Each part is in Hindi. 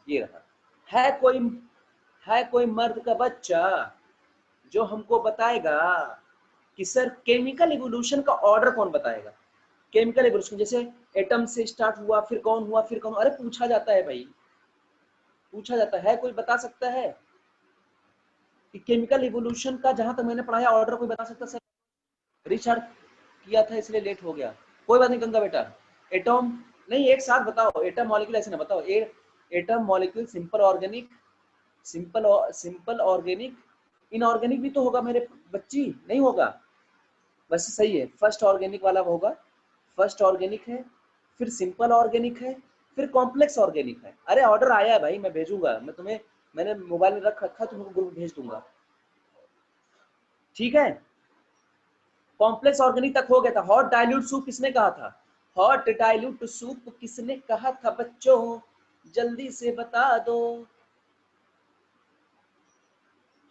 ये रहा। है कोई मर्द का बच्चा जो हमको बताएगा कि सर केमिकल इवोल्यूशन का ऑर्डर कौन बताएगा? केमिकल इवोल्यूशन जैसे एटम से स्टार्ट हुआ, फिर कौन हुआ, फिर कौन हुआ? अरे पूछा जाता है भाई, पूछा जाता है। कोई बता सकता है कि केमिकल इवोल्यूशन का, जहां तक मैंने पढ़ाया, ऑर्डर कोई बता सकता? सर रिचार्ज किया था इसलिए लेट हो गया। कोई बात नहीं गंगा बेटा। एटॉम नहीं, एक साथ बताओ। एटम मॉलिक्यूल ऐसे ना बताओ। Atom molecule, simple organic, simple organic, inorganic भी तो होगा मेरे बच्ची, नहीं होगा? बस सही है, फर्स्ट ऑर्गेनिक वाला होगा। फर्स्ट ऑर्गेनिक है, फिर सिंपल ऑर्गेनिक है, फिर कॉम्प्लेक्स ऑर्गेनिक है। अरे ऑर्डर आया है भाई, मैं भेजूंगा। मैं तुम्हें, मैंने मोबाइल में रख रखा, तुमको ग्रुप भेज दूंगा, ठीक है? कॉम्प्लेक्स ऑर्गेनिक तक हो गया था। हॉट डाइल्यूट सूप किसने कहा था? हॉट डाइल्यूट सूप किसने कहा था बच्चों? जल्दी से बता दो।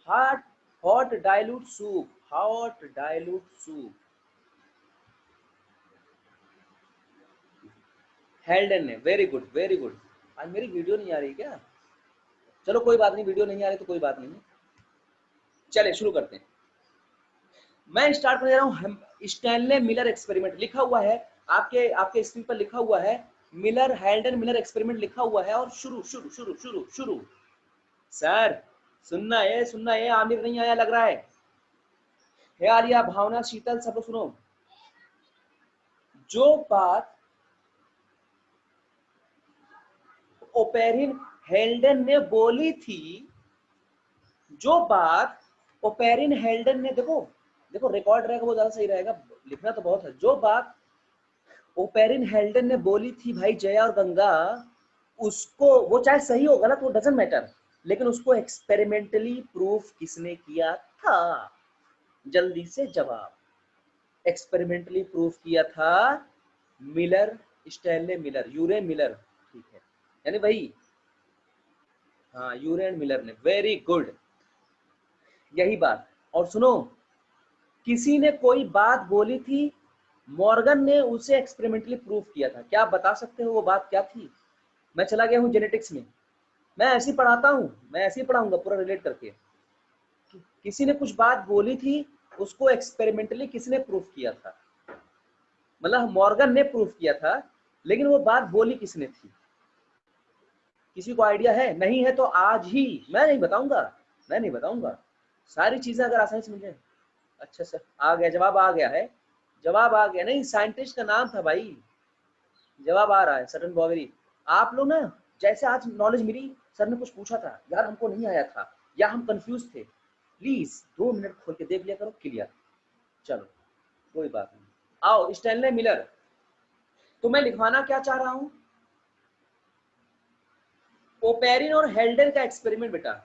Hot hot dilute soup, hot dilute soup हेल्डन ने। Very good, very good. आज मेरी वीडियो नहीं आ रही क्या? चलो कोई बात नहीं, वीडियो नहीं आ रही तो कोई बात नहीं। चले शुरू करते हैं। मैं स्टार्ट कर दे रहा हूँ। स्टैनले मिलर एक्सपेरिमेंट लिखा हुआ है, आपके आपके स्क्रीन पर लिखा हुआ है। मिलर, हेल्डन मिलर एक्सपेरिमेंट लिखा हुआ है। और शुरू शुरू शुरू शुरू शुरू। सर सुनना है। आमिर नहीं आया लग रहा है। हे आलिया, भावना, शीतल, सब लोग सुनो। जो बात ओपेरिन हेल्डन ने बोली थी, जो बात ओपेरिन हेल्डन ने, देखो देखो रिकॉर्ड रहेगा वो ज्यादा सही रहेगा, लिखना तो बहुत है। जो बात ओपेरिन हेल्डन ने बोली थी भाई जया और गंगा, उसको, वो चाहे सही हो गलत वो डजंट मैटर, लेकिन उसको एक्सपेरिमेंटली प्रूफ किसने किया था? जल्दी से जवाब। एक्सपेरिमेंटली प्रूफ किया था मिलर, स्टैनले मिलर, यूरे मिलर, ठीक है, यानी भाई, हाँ यूरे एंड मिलर ने। वेरी गुड, यही बात। और सुनो, किसी ने कोई बात बोली थी, मॉर्गन ने उसे एक्सपेरिमेंटली प्रूफ किया था। क्या आप बता सकते हो वो बात क्या थी? मैं चला गया हूँ जेनेटिक्स में, मैं ऐसे ही पढ़ाता हूँ, मैं ऐसे ही पढ़ाऊंगा पूरा रिलेट करके। किसी ने कुछ बात बोली थी, उसको एक्सपेरिमेंटली किसने प्रूफ किया था? मतलब मॉर्गन ने प्रूफ किया था, लेकिन वो बात बोली किसने थी? किसी को आइडिया है? नहीं है तो आज ही, मैं नहीं बताऊंगा, मैं नहीं बताऊंगा। सारी चीजें अगर आसानी से मिल जाए। अच्छा सर आ गया, जवाब आ गया है, जवाब आ गया। नहीं, साइंटिस्ट का नाम था भाई। जवाब आ रहा है, सटन बॉवेरी। आप लोग ना, जैसे आज नॉलेज मिली, सर ने कुछ पूछा था यार, हमको नहीं आया था या हम कंफ्यूज थे, प्लीज 2 मिनट खोल के देख लिया करो, क्लियर। चलो कोई बात नहीं। आओ स्टैनले मिलर, तो मैं लिखवाना क्या चाह रहा हूं? ओपेरिन और हेल्डन का एक्सपेरिमेंट बेटा।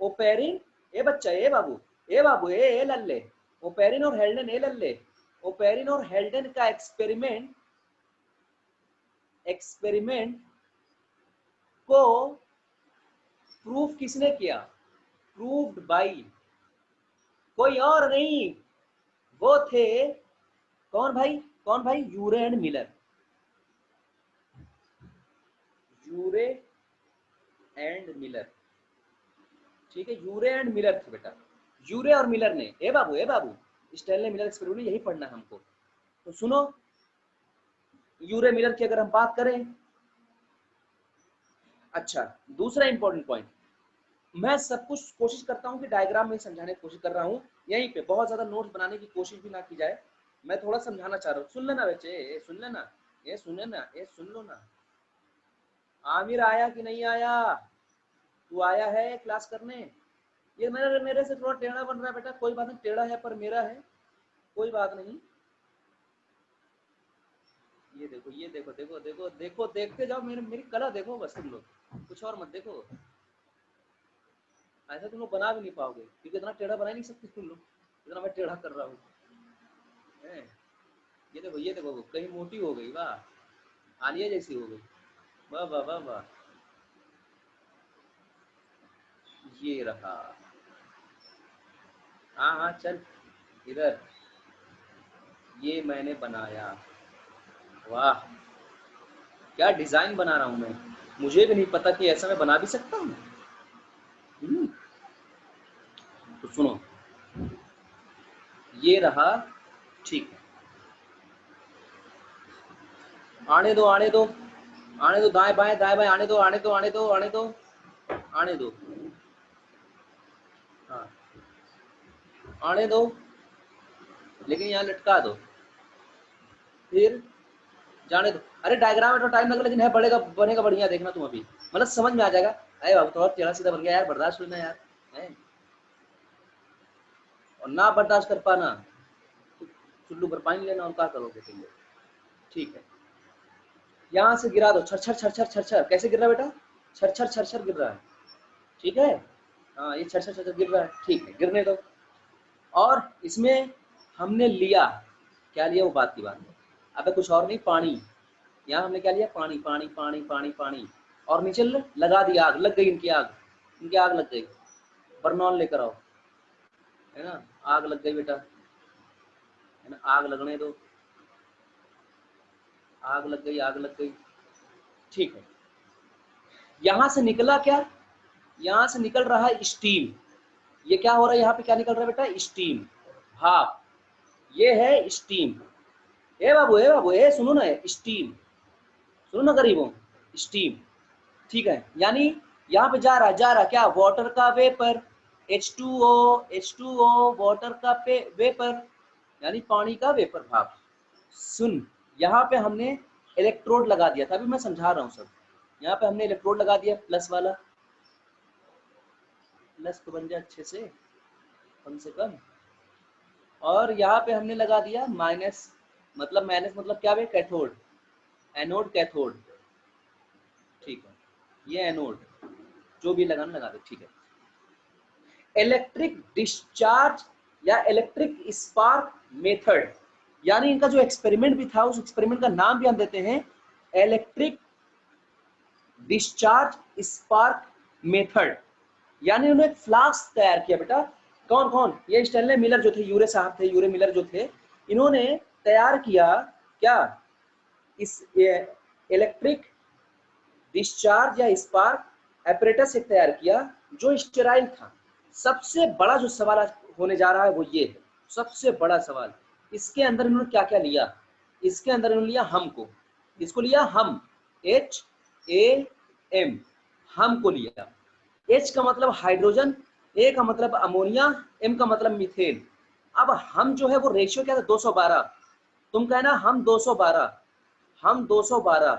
ओपेरिन, ए बच्चा, ए बाबू, ए बाबू, ए लल्ले, ओपेरिन और हेल्डन, ए लल्ले, ओपेरिन और हेल्डन का एक्सपेरिमेंट, एक्सपेरिमेंट को प्रूफ किसने किया? प्रूव्ड बाई कोई और नहीं, वो थे कौन भाई? कौन भाई? Urey and Miller. Urey and Miller, ठीक है, यूरे एंड मिलर थे बेटा। यूरे और मिलर ने, ए बाबू, ए बाबू, स्टैनले मिलर एक्सपेरिमेंट यही पढ़ना है हमको। तो सुनो, यूरे मिलर की अगर हम बात करें, अच्छा, दूसरा इंपॉर्टेंट पॉइंट, मैं सब कुछ कोशिश करता हूँ कि डायग्राम में समझाने की कोशिश कर रहा हूँ, यहीं पे बहुत ज्यादा नोट्स बनाने की कोशिश भी ना की जाए, मैं थोड़ा समझाना चाह रहा हूँ। सुन लेना बच्चे, ये सुन लेना, ये सुन लेना, ये सुन लो ना। आमिर आया कि नहीं आया? तू आया है क्लास करने? ये मेरे मेरे से थोड़ा टेढ़ा बन रहा है बेटा, कोई बात नहीं, टेढ़ा है पर मेरा है, कोई बात नहीं। ये देखो, ये देखो, देखो देखो देखो, देखते जाओ, मेरी कला देखो बस तुम लोग, कुछ और मत देखो। ऐसा तुम लोग बना भी नहीं पाओगे, क्योंकि इतना टेढ़ा बना ही नहीं सकते तुम लोग इतना मैं टेढ़ा कर रहा हूँ। ये देखो, ये देखो, कहीं मोटी हो गई, वाह, आलिया जैसी हो गई, वाह वाह वाह वाह। ये रहा, हाँ हाँ चल इधर, ये मैंने बनाया, वाह क्या डिजाइन बना रहा हूँ मैं, मुझे भी नहीं पता कि ऐसा मैं बना भी सकता हूँ। तो सुनो, ये रहा, ठीक है, आने दो आने दो आने दो, दाएं बाएं दाएं बाएं, आने दो आने दो आने दो आने दो आने दो, हाँ आने दो, लेकिन यहाँ लटका दो, फिर जाने दो। अरे डायग्राम में तो टाइम लगेगा, लेकिन है बनेगा, बनेगा बढ़िया, देखना तुम अभी, मतलब समझ में आ जाएगा। अरे बाबू थोड़ा टेढ़ा सीधा बन गया यार, बर्दाश्त लेना यार है, और ना बर्दाश्त कर पाना तो चुल्लू पर पानी लेना, और क्या करोगे तुम लोग। ठीक है, यहाँ से गिरा दो, छर छर छर छर छर छर, कैसे गिर रहा है बेटा, छर छर छर छर गिर रहा है, ठीक है, हाँ ये छर छर छर छर गिर रहा है, ठीक है, गिरने दो। और इसमें हमने लिया, क्या लिया वो बात की बात है, अब कुछ और नहीं, पानी, यहाँ हमने क्या लिया, पानी पानी पानी पानी पानी, और नीचे लगा दिया आग, लग गई इनकी आग, इनकी आग लग गई, बर्नॉल लेकर आओ, है ना, आग लग गई बेटा, है ना, आग लगने दो, आग लग गई, आग लग गई, ठीक है। यहां से निकला क्या, यहां से निकल रहा है स्टीम, ये क्या हो रहा है, यहाँ पे क्या निकल रहा है बेटा, स्टीम, भाप, ये है स्टीम, ए बाबू ए सुनो ना, स्टीम, सुनो ना गरीबों, स्टीम, ठीक है, यानी यहाँ पे जा रहा क्या, वाटर का वेपर, H2O, H2O, वाटर का वेपर, यानी पानी का वेपर भाप। सुन, यहाँ पे हमने इलेक्ट्रोड लगा दिया था, अभी मैं समझा रहा हूँ सब, यहाँ पे हमने इलेक्ट्रोड लगा दिया, प्लस वाला, प्लस तो बन जाए अच्छे से, कम से कम, और यहाँ पे हमने लगा दिया माइनस, माइनस मतलब क्या है, कैथोड, एनोड कैथोड, ठीक है, ये एनोड, जो भी लगाना लगा दे, ठीक है। इलेक्ट्रिक डिस्चार्ज या इलेक्ट्रिक स्पार्क मेथड, यानी इनका जो एक्सपेरिमेंट भी था, उस एक्सपेरिमेंट का नाम भी हम देते हैं इलेक्ट्रिक डिस्चार्ज स्पार्क मेथड, यानी उन्होंने फ्लास्क तैयार किया बेटा, कौन कौन, ये स्टैनले मिलर जो थे, यूरे साहब थे, यूरे मिलर जो थे, इन्होंने तैयार किया क्या, इस इलेक्ट्रिक डिस्चार्ज या स्पार्क एपरेटस से तैयार किया, जो स्टेराइल था। सबसे बड़ा जो सवाल आज होने जा रहा है वो ये है, सबसे बड़ा सवाल, इसके अंदर इन्होंने क्या क्या लिया, इसके अंदर इन्होंने लिया हम को, इसको लिया हम, HAM, हम को लिया, H का मतलब हाइड्रोजन, A का मतलब अमोनिया, M का मतलब मीथेन। अब हम जो है वो रेशियो क्या था, 212, तुम कहना हम 212, हम 212,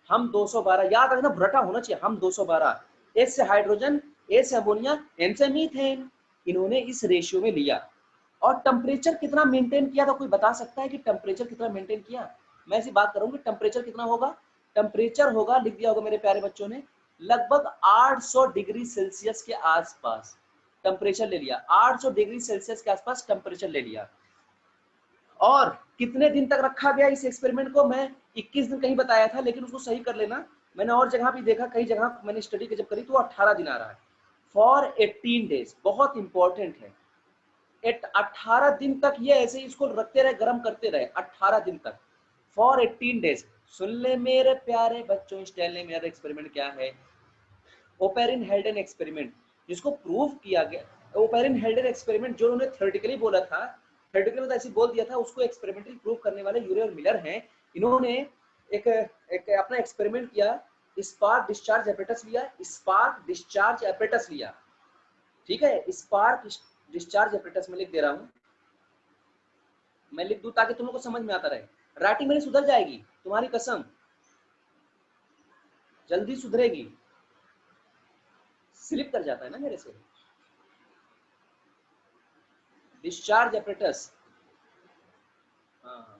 हम 212, याद रखना, भ्रटा होना चाहिए, हम 212, H से हाइड्रोजन, A से अमोनिया, M से मीथेन, इन्होंने इस रेशियो में लिया। और टेम्परेचर कितना मेंटेन किया था, कोई बता सकता है कि टेम्परेचर कितना मेंटेन किया, मैं ऐसी बात करूंगी, टेम्परेचर कितना होगा, टेम्परेचर होगा, लिख दिया होगा मेरे प्यारे बच्चों ने, लगभग 800 डिग्री सेल्सियस के आसपास टेम्परेचर ले लिया, 800 डिग्री सेल्सियस के आसपास टेम्परेचर ले लिया। और कितने दिन तक रखा गया इस एक्सपेरिमेंट को, मैं 21 दिन कहीं बताया था, लेकिन उसको सही कर लेना, मैंने और जगह भी देखा, कई जगह मैंने स्टडी जब करी तो 18 दिन आ रहा है, फॉर 18 डेज, बहुत इंपॉर्टेंट है, 18 दिन तक ये ऐसे ही इसको रखते रहे, गर्म करते रहे 18 दिन तक, फॉर 18 डेज। सुन ले मेरे प्यारे बच्चों, स्टैनले मिलर एक्सपेरिमेंट क्या है, ओपेरिन हेल्डेन एक्सपेरिमेंट, जिसको प्रूव किया गया, ओपेरिन हेल्डेन एक्सपेरिमेंट जो उन्होंने थ्योरेटिकली बोला था, थ्योरेटिकली तो ऐसे बोल दिया था, उसको एक्सपेरिमेंटली प्रूव करने वाले यूरे और मिलर हैं। इन्होंने एक अपना एक्सपेरिमेंट किया, स्पार्क डिस्चार्ज एपरेटस लिया, स्पार्क डिस्चार्ज एपरेटस लिया, ठीक है, स्पार्क डिस्चार्ज एपरेटस में लिख दे रहा हूं, मैं लिख दूं ताकि तुम लोग को समझ में आता रहे, राइटिंग मेरी सुधर जाएगी, तुम्हारी कसम, जल्दी सुधरेगी, स्लिप कर जाता है ना मेरे से, डिस्चार्ज एपरेटस, हाँ,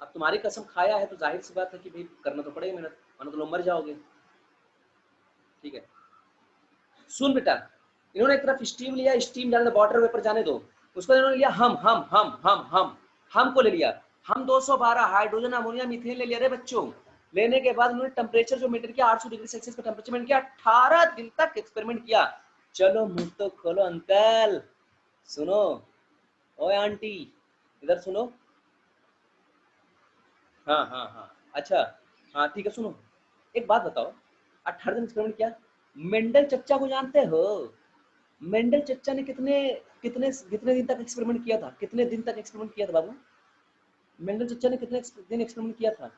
अब तुम्हारी कसम खाया है तो जाहिर सी बात है कि भाई करना तो पड़ेगा मेहनत, वरना तो लोग मर जाओगे, ठीक है। सुन बेटा, इन्होंने एक तरफ स्टीम लिया, स्टीम जाने दो, वाटर वेपर जाने दो, उसको इन्होंने लिया हम को ले लिया, हम 212, हाइड्रोजन अमोनिया मीथेन ले लिया रे बच्चों, लेने के बाद उन्होंने टेम्परेचर जो मेंटेन किया, 800 डिग्री सेल्सियस का टेम्परेचर मेंटेन किया, 18 दिन तक एक्सपेरिमेंट किया। चलो मुंह तो खोलो अंकल, सुनो, ओए आंटी, इधर सुनो, हाँ हाँ हाँ, अच्छा, हाँ ठीक है, सुनो, एक बात बताओ, 18 दिन एक्सपेरिमेंट किया, मेंडल चच्चा को जानते हो? मेंडल चच्चा ने कितने कितने कितने दिन तक एक्सपेरिमेंट किया था? कितने दिन तक एक्सपेरिमेंट किया था बाबू? मेंडल चच्चा ने कितने दिन एक्सपेरिमेंट किया था?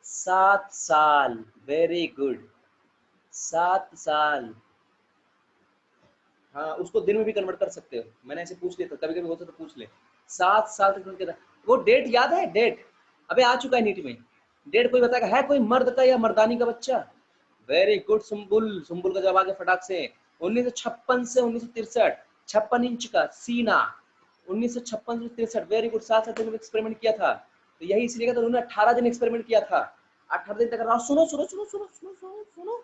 7 साल। वेरी गुड, 7 साल। हाँ, उसको दिन में भी कन्वर्ट कर सकते हो, मैंने ऐसे पूछ लिया था, कभी कभी होता तो पूछ ले। 7 साल तक किया था। वो डेट याद है? डेट अबे आ चुका है नीट में। डेट कोई बताएगा? है कोई मर्द का या मर्दानी का बच्चा? वेरी गुड सुम्बुल, सुम्बुल का जवाब आ गया फटाक से। 1956 से 1963, 56 इंच का सीना, 1956 से 63। वेरी गुड, 7 साल तक एक्सपेरिमेंट किया था, तो यही इसलिए तो उन्होंने 18 दिन एक्सपेरिमेंट किया था। 18 दिन तक रहा। सुनो सुनो सुनो सुनो सुनो सुनो सुनो,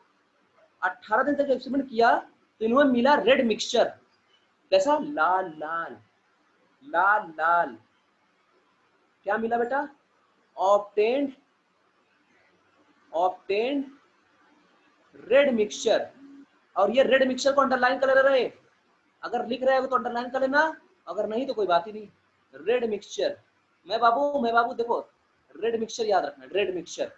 18 दिन तक एक्सपेरिमेंट किया तो इन्होंने मिला रेड मिक्सचर। कैसा? लाल लाल लाल लाल। क्या मिला बेटा? Obtained obtained red mixture. और ये रेड मिक्सचर को अंडरलाइन कर रहे, अगर लिख रहे हो तो अंडरलाइन कर लेना, अगर नहीं तो कोई बात ही नहीं। Red mixture. मैं बाबू देखो, रेड मिक्सचर याद रखना, रेड मिक्सचर।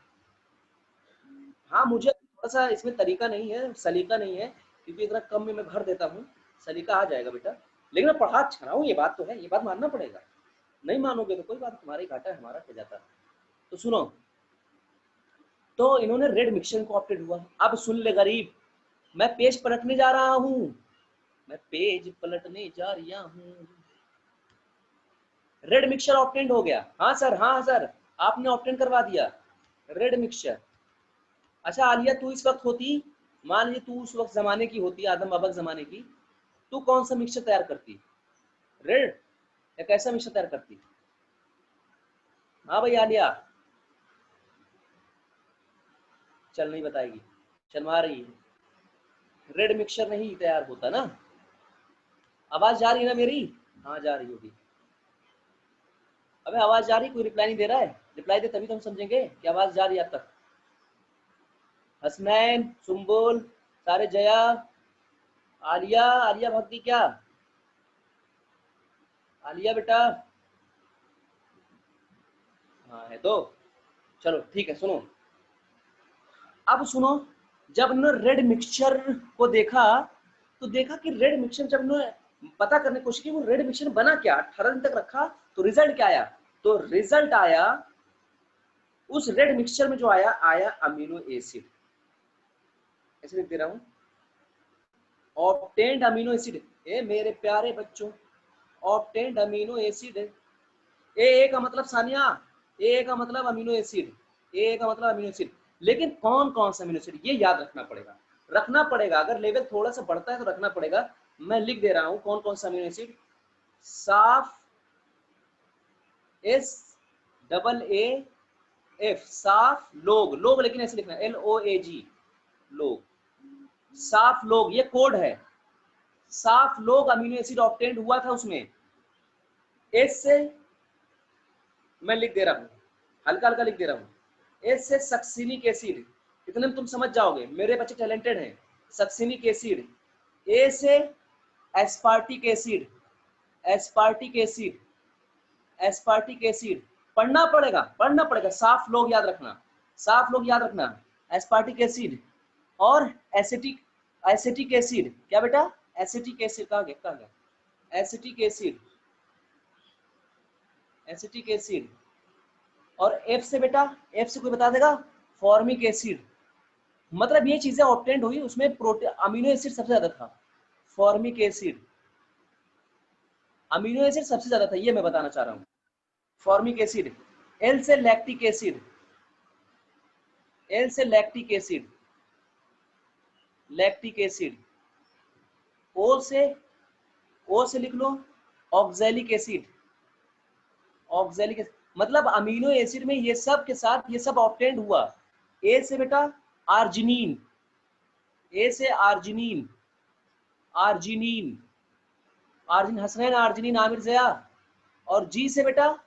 हाँ, मुझे थोड़ा सा इसमें तरीका नहीं है, सलीका नहीं है, क्योंकि इतना कम में मैं भर देता हूँ। सलीका आ जाएगा बेटा, लेकिन मैं पढ़ा अच्छा रहा हूँ, ये बात तो है, ये बात मानना पड़ेगा। नहीं मानोगे तो कोई बात, तुम्हारा ही घाटा है, हमारा क्या जाता। तो सुनो, तो इन्होंने रेड मिक्सचर को ऑप्टेड हुआ। अब सुन ले गरीब, मैं पेज पलटने जा रहा हूँ, मैं पेज पलटने जा रहा हूँ। रेड मिक्सचर ऑप्टेंड हो गया। हाँ सर, हाँ सर, आपने ऑप्टेंड करवा दिया रेड मिक्सचर। अच्छा आलिया, तू इस वक्त होती, मान लीजिए तू उस वक्त जमाने की होती, आदम बाबक जमाने की, तू कौन सा मिक्सचर तैयार करती? रेड या कैसा मिक्सचर तैयार करती? हाँ भाई आलिया, चल नहीं बताएगी, शर्मा रही है। रेड मिक्सचर नहीं तैयार होता ना। आवाज जा रही है ना मेरी? हाँ जा रही होगी। अबे आवाज जा रही, कोई रिप्लाई नहीं दे रहा है। रिप्लाई दे तभी तो हम समझेंगे कि आवाज जा रही है आप तक। हसनैन, सुम्बुल, सारे, जया, आलिया, आलिया भक्ति, क्या आलिया बेटा? हाँ है तो चलो ठीक है। सुनो, अब सुनो, जब उन्होंने रेड मिक्सचर को देखा, तो देखा कि रेड मिक्सचर, जब उन्होंने पता करने की कोशिश की वो रेड मिक्सचर बना क्या, 18 दिन तक रखा तो रिजल्ट क्या आया? तो रिजल्ट आया, उस रेड मिक्सचर में जो आया, आया अमीनो एसिड। ऐसे लिख दे रहा हूं, ऑब्टेन्ड अमीनो एसिड। ए मेरे प्यारे बच्चों, ऑब्टेन्ड अमीनो एसिड। ए का मतलब सानिया, ए का मतलब अमीनो एसिड, ए का मतलब अमीनो एसिड। लेकिन कौन कौन सा अमीनो एसिड, ये याद रखना पड़ेगा, रखना पड़ेगा। अगर लेवल थोड़ा सा बढ़ता है तो रखना पड़ेगा। मैं लिख दे रहा हूं कौन कौन सा अमीनो एसिड। साफ, एस डबल ए एफ, साफ लोग, लोग लेकिन ऐसे लिखना, LOAG, लोग, साफ लोग, ये कोड है। साफ लोग अमीनो एसिड ऑब्टेन्ड हुआ था उसमें। एस से मैं लिख दे रहा हूं, हल्का हल्का लिख दे रहा हूं, एस से सक्सिनिक एसिड, इतने में तुम समझ जाओगे, मेरे बच्चे टैलेंटेड हैं। Succinic acid. ए से aspartic acid, aspartic acid, aspartic acid. पढ़ना पड़ेगा, पढ़ना पड़ेगा। साफ लोग याद रखना, साफ लोग याद रखना, एस्पार्टिक एसिड। और एसिटिक, एसिटिक एसिड, क्या बेटा? एसिटिक एसिड, कहाँ गया, कहाँ गया? Acetic acid, acetic acid. और एफ से बेटा, एफ से कोई बता देगा? Formic acid. मतलब ये चीजें ऑब्टेंड हुई, उसमें प्रोटीन, अमीनो एसिड सबसे ज्यादा था। फॉर्मिक एसिड, अमीनो एसिड सबसे ज्यादा था, ये मैं बताना चाह रहा हूँ। Formic acid. एल से लैक्टिक एसिड, एल से लैक्टिक एसिड, लैक्टिक एसिड। ओ से लिख लो ऑक्सैलिक एसिड, ऑक्सैलिक एसिड। मतलब अमीनो एसिड में ये सब के साथ ये सब ऑब्टेंड हुआ। ए से बेटा आर्जिनिन, ए से arginine, arginine, आर्जिन, Hasnain, arginine, Aamir, Jaya. और जी से बेटा,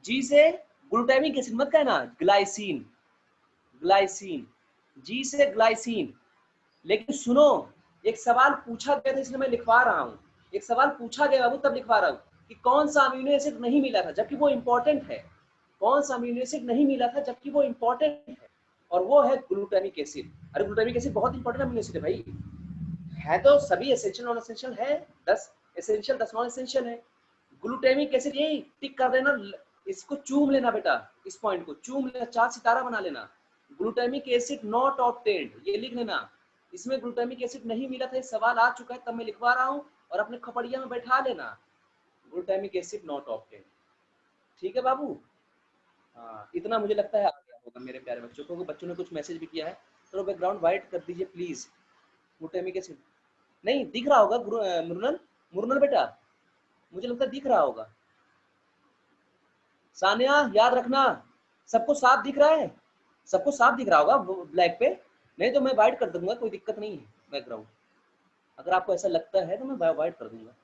जी से ग्लूटामिक एसिड, मत कहना, ग्लाइसिन, ग्लाइसिन, जी से ग्लाइसिन। लेकिन सुनो, एक सवाल पूछा गया था इसलिए मैं लिखवा रहा हूँ, एक सवाल पूछा गया बाबू तब लिखवा रहा हूँ कि कौन सा अमीनो एसिड नहीं मिला था जबकि वो इंपॉर्टेंट है, कौन सा अमीनो एसिड नहीं मिला था जबकि वो इंपॉर्टेंट है। और वो है ग्लूटामिक एसिड। अरे ग्लूटामिक एसिड बहुत इंपॉर्टेंट अमीनो एसिड है भाई, है तो सभी एसेंशियल नॉन एसेंशियल है, 10 एसेंशियल 10 नॉन एसेंशियल है। ग्लूटामिक एसिड यही टिक कर देना, इसको चूम लेना बेटा, इस पॉइंट को चूम लेना, 4 सितारा बना लेना। ग्लूटामिक एसिड नॉट ऑब्टेन्ड, ये लिख लेना, इसमें ग्लूटामिक एसिड नहीं मिला था, सवाल आ चुका है तब मैं लिखवा रहा हूँ, और अपने खपड़िया में बैठा लेना, ग्लूटामिक एसिड नॉट ऑब्टेन्ड। ठीक है बाबू, हाँ इतना मुझे लगता है आ गया होगा मेरे प्यारे बच्चों को। बच्चों ने कुछ मैसेज भी किया है, तो बैकग्राउंड वाइट कर दीजिए प्लीज। ग्लूटामिक एसिड नहीं दिख रहा होगा मुरनल, मुरनल बेटा मुझे लगता है दिख रहा होगा। सानिया याद रखना, सबको साफ दिख रहा है, सबको साफ दिख रहा होगा ब्लैक पे, नहीं तो मैं वाइट कर दूंगा, कोई दिक्कत नहीं है बैकग्राउंड, अगर आपको ऐसा लगता है तो मैं वाइट कर दूंगा।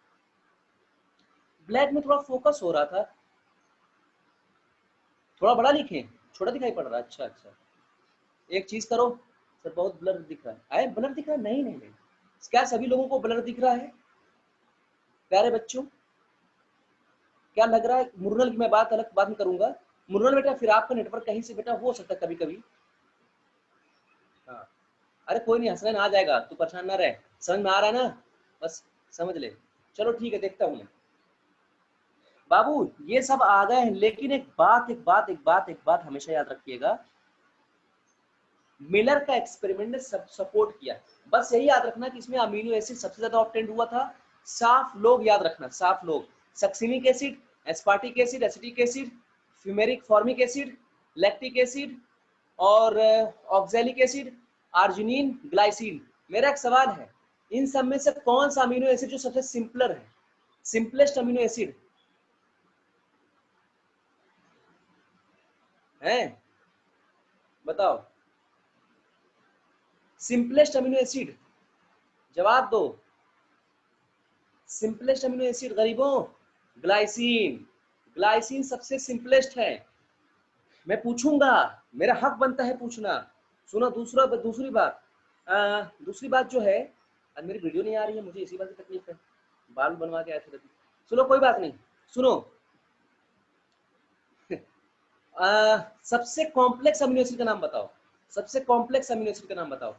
ब्लैक में थोड़ा फोकस हो रहा था, थोड़ा बड़ा लिखें, छोटा दिखाई पड़ रहा है। अच्छा अच्छा, एक चीज करो सर, बहुत ब्लर दिख रहा है, आए ब्लर दिख रहा है, नहीं नहीं नहीं, क्या सभी लोगों को ब्लर दिख रहा है प्यारे बच्चों? क्या लग रहा है? मुरनल की मैं बात अलग बाद में करूंगा। मुरनल बेटा फिर आपका नेटवर्क कहीं से बेटा हो सकता है कभी कभी, हाँ अरे कोई नहीं, हंसना आ जाएगा, तू परेशान ना रहे, समझ में आ रहा है ना, बस समझ ले। चलो ठीक है, देखता हूँ मैं। बाबू ये सब आ गए हैं, लेकिन एक बात हमेशा याद रखिएगा, मिलर का एक्सपेरिमेंट ने सब सपोर्ट किया, बस यही याद रखना कि इसमें अमीनो एसिड सबसे ज्यादा ऑब्टेंड हुआ था। साफ लोग याद रखना, साफ लोग, succinic acid, aspartic acid, acetic acid, fumaric formic acid, lactic acid और ऑक्सैलिक एसिड, आर्जिनिन, ग्लाइसिन। मेरा एक सवाल है, इन सब में से कौन सा अमीनो एसिड जो सबसे सिंपलर है, सिंपलेस्ट अमीनो एसिड है? बताओ, सिंपलेस्ट अमीनो एसिड, जवाब दो। सिंपलेस्ट अमीनो एसिड गरीबों, ग्लाइसिन, ग्लाइसिन सबसे सिंपलेस्ट है। मैं पूछूंगा, मेरा हक बनता है पूछना। सुनो दूसरी बात, दूसरी बात जो है, आज मेरी वीडियो नहीं आ रही है, मुझे इसी बात की तकलीफ है, बाल बनवा के आए थे। सुनो कोई बात नहीं, सुनो सबसे कॉम्प्लेक्स अमीनो एसिड का नाम बताओ, सबसे कॉम्प्लेक्स अमीनो एसिड का नाम बताओ,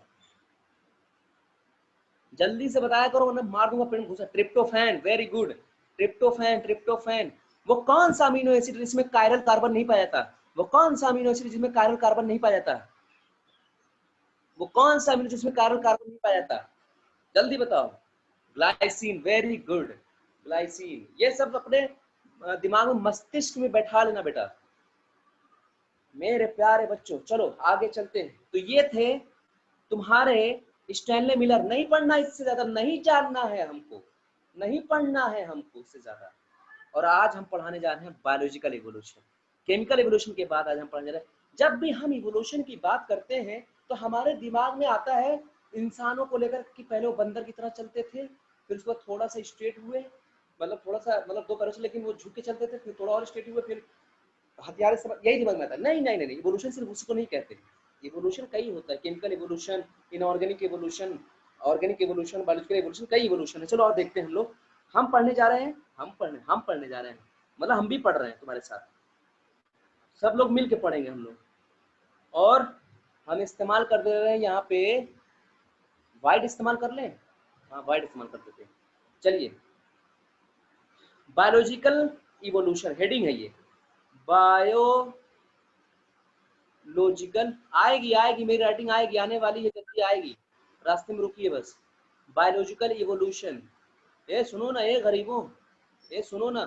जल्दी से बताया करो वरना मार दूंगा पेन घुसा। Tryptophan, very good, tryptophan, tryptophan. वो कौन सा अमीनो एसिड जिसमें कायरल कार्बन नहीं पाया जाता? वो कौन सा अमीनो एसिड जिसमें कायरल कार्बन नहीं पाया जाता? वो कौन सा अमीनो जिसमें कायरल कार्बन नहीं पाया जाता? जल्दी बताओ। Glycine, very good, glycine. ये सब अपने दिमाग में, मस्तिष्क में बैठा लेना बेटा मेरे प्यारे बच्चों। चलो आगे चलते हैं। तो ये थे तुम्हारे स्टैनले मिलर। नहीं पढ़ना इससे ज्यादा, नहीं जानना है हमको, नहीं पढ़ना है हमको इससे ज्यादा। और आज हम पढ़ाने जा रहे हैं बायोलॉजिकल इवोल्यूशन, केमिकल इवोल्यूशन के बाद आज हम पढ़ने जा रहे हैं। जब भी हम इवोल्यूशन की बात करते हैं तो हमारे दिमाग में आता है इंसानों को लेकर कि पहले वो बंदर की तरह चलते थे, फिर उसके बाद थोड़ा सा स्ट्रेट हुए, मतलब थोड़ा सा, मतलब 2 पैरों से, लेकिन वो झुक के चलते थे, फिर थोड़ा और स्ट्रेट हुए, फिर हथियार से, यही दिमाग में आता है। नहीं नहीं नहीं, इवोल्यूशन सिर्फ उसको नहीं कहते, इवोल्यूशन कई होता है, chemical evolution, inorganic evolution, organic evolution, biological evolution, कई इवोल्यूशन है। चलो और देखते हैं हम लोग, हम पढ़ने जा रहे हैं, हम पढ़ने जा रहे हैं, मतलब हम भी पढ़ रहे हैं तुम्हारे साथ, सब लोग मिल के पढ़ेंगे हम लोग। और हम इस्तेमाल कर दे रहे हैं यहाँ पे, वाइट इस्तेमाल कर लें, हाँ वाइट इस्तेमाल कर देते हैं। चलिए, बायोलॉजिकल इवोल्यूशन हेडिंग है ये, बायोलॉजिकल, आएगी आएगी मेरी राइटिंग आएगी, आने वाली है, जल्दी आएगी, रास्ते में रुकिए बस। बायोलॉजिकल इवोल्यूशन, ये सुनो ना ये गरीबों, ये सुनो ना,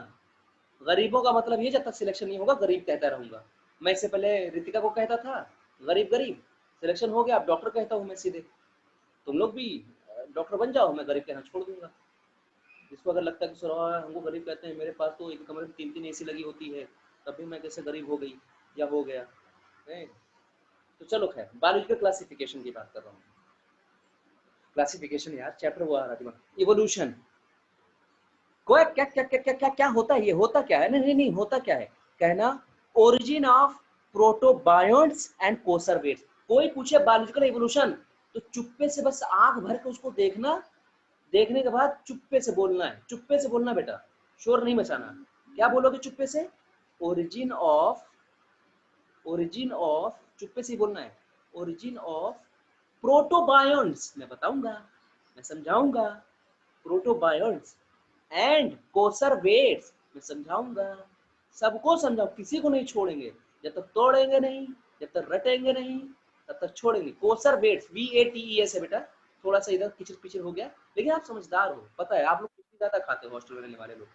गरीबों का मतलब ये, जब तक सिलेक्शन नहीं होगा गरीब कहता रहूंगा। मैं इससे पहले रितिका को कहता था गरीब गरीब, सिलेक्शन हो गया, अब डॉक्टर कहता हूँ मैं सीधे। तुम लोग भी डॉक्टर बन जाओ, मैं गरीब कहना छोड़ दूंगा। जिसको अगर लगता है कि सर हमको गरीब कहते हैं, मेरे पास तो एक कमरे में 3-3 एसी लगी होती है, तब भी मैं कैसे गरीब हो गई या हो गया है। तो चलो खैर, बायोलॉजिकल क्लासिफिकेशन की बात कर रहा हूँ। क्लासिफिकेशन यार, चैप्टर वो आ रहा दिमाग, इवोल्यूशन को क्या क्या क्या क्या क्या क्या होता है, ये होता क्या है? नहीं नहीं नहीं, होता क्या है कहना, ओरिजिन ऑफ प्रोटोबायोन्ट्स एंड कोसर्वेट्स। कोई पूछे बायोलॉजिकल इवोल्यूशन तो चुप्पे से बस आंख भर के उसको देखना, देखने के बाद चुप्पे से बोलना है, चुप्पे से बोलना बेटा, शोर नहीं मचाना। क्या बोलोगे चुप्पे से? ओरिजिन ऑफ, ओरिजिन ऑफ, चुप्पे से बोलना है, ओरिजिन ऑफ प्रोटोबायोन्ट्स मैं बताऊंगा, मैं समझाऊंगा, प्रोटोबायोन्ट्स एंड कोसरवेट्स मैं समझाऊंगा, सबको समझाओ, किसी को नहीं छोड़ेंगे, जब तक तोड़ेंगे नहीं, जब तक रटेंगे नहीं, तब तक छोड़ेंगे। कोसरवेट्स VATES है बेटा, थोड़ा सा इधर किचर पिचर हो गया, लेकिन आप समझदार हो, पता है आप लोग कितनी ज्यादा खाते हो हॉस्टल में रहने वाले लोग।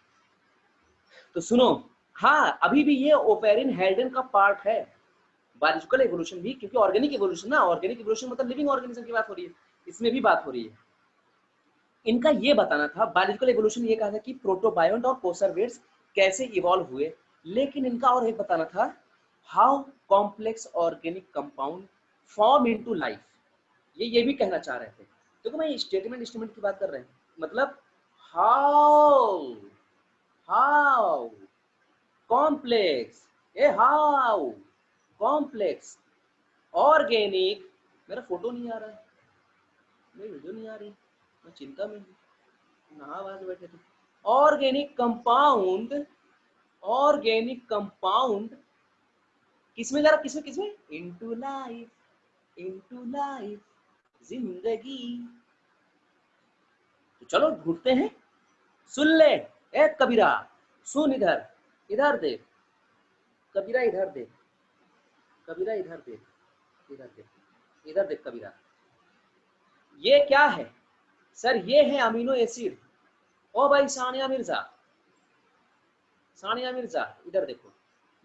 तो सुनो, हाँ अभी भी ये ओपेरिन हेल्डन का पार्ट है, बायोलॉजिकल एवोल्यूशन भी, क्योंकि ऑर्गेनिक एवोल्यूशन ना, ऑर्गेनिक एवोल्यूशन मतलब लिविंग ऑर्गेनिज्म की बात हो रही है, इसमें भी बात हो रही है। इनका ये बताना था, बायोलॉजिकल एवोल्यूशन ये कहा था कि प्रोटोबायोन्ट और कोसरवेट्स कैसे इवॉल्व हुए, लेकिन इनका और एक बताना था how complex organic compound form into life, ये भी कहना चाह रहे थे। देखो मैं स्टेटमेंट की बात कर रहे हैं, मतलब how how complex, how complex organic, मेरा फोटो नहीं आ रहा है, मेरी वीडियो नहीं आ रही, मैं चिंता में हूँ, नहा वहा के बैठे थे। ऑर्गेनिक कंपाउंड किसमें जा रहा, किसमें किसमें, इनटू लाइफ, जिंदगी। तो चलो ढूंढते हैं, सुन ले ए कबीरा, सुन इधर, इधर देख कबीरा, इधर देख कबीरा, इधर देख, इधर देख, इधर देख कबीरा, ये क्या है सर, ये है अमीनो एसिड। ओ भाई सानिया मिर्जा, सानिया मिर्जा इधर देखो,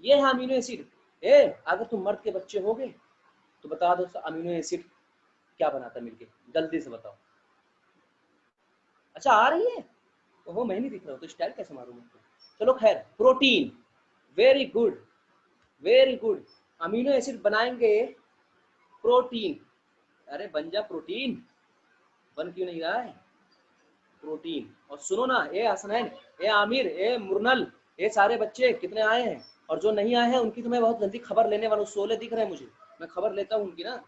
ये है अमीनो एसिड। अगर तुम मर्द के बच्चे होगे तो बता दो अमीनो एसिड क्या बनाता है मिलके, जल्दी से बताओ। अच्छा आ रही है, ओहो मैं नहीं दिख रहा हूँ तो स्टाइल कैसे मारूं मैं, चलो खैर, protein, very good very good, amino acid बनाएंगे प्रोटीन, अरे बन जा प्रोटीन, बन क्यों नहीं रहा है प्रोटीन। और सुनो ना, ए हसनैन, ए आमिर, ए मुरनल, ये सारे बच्चे कितने आए हैं, और जो नहीं आए हैं उनकी तो मैं बहुत जल्दी खबर लेने वाला हूँ, 16 दिख रहे हैं मुझे, मैं खबर लेता हूँ उनकी ना,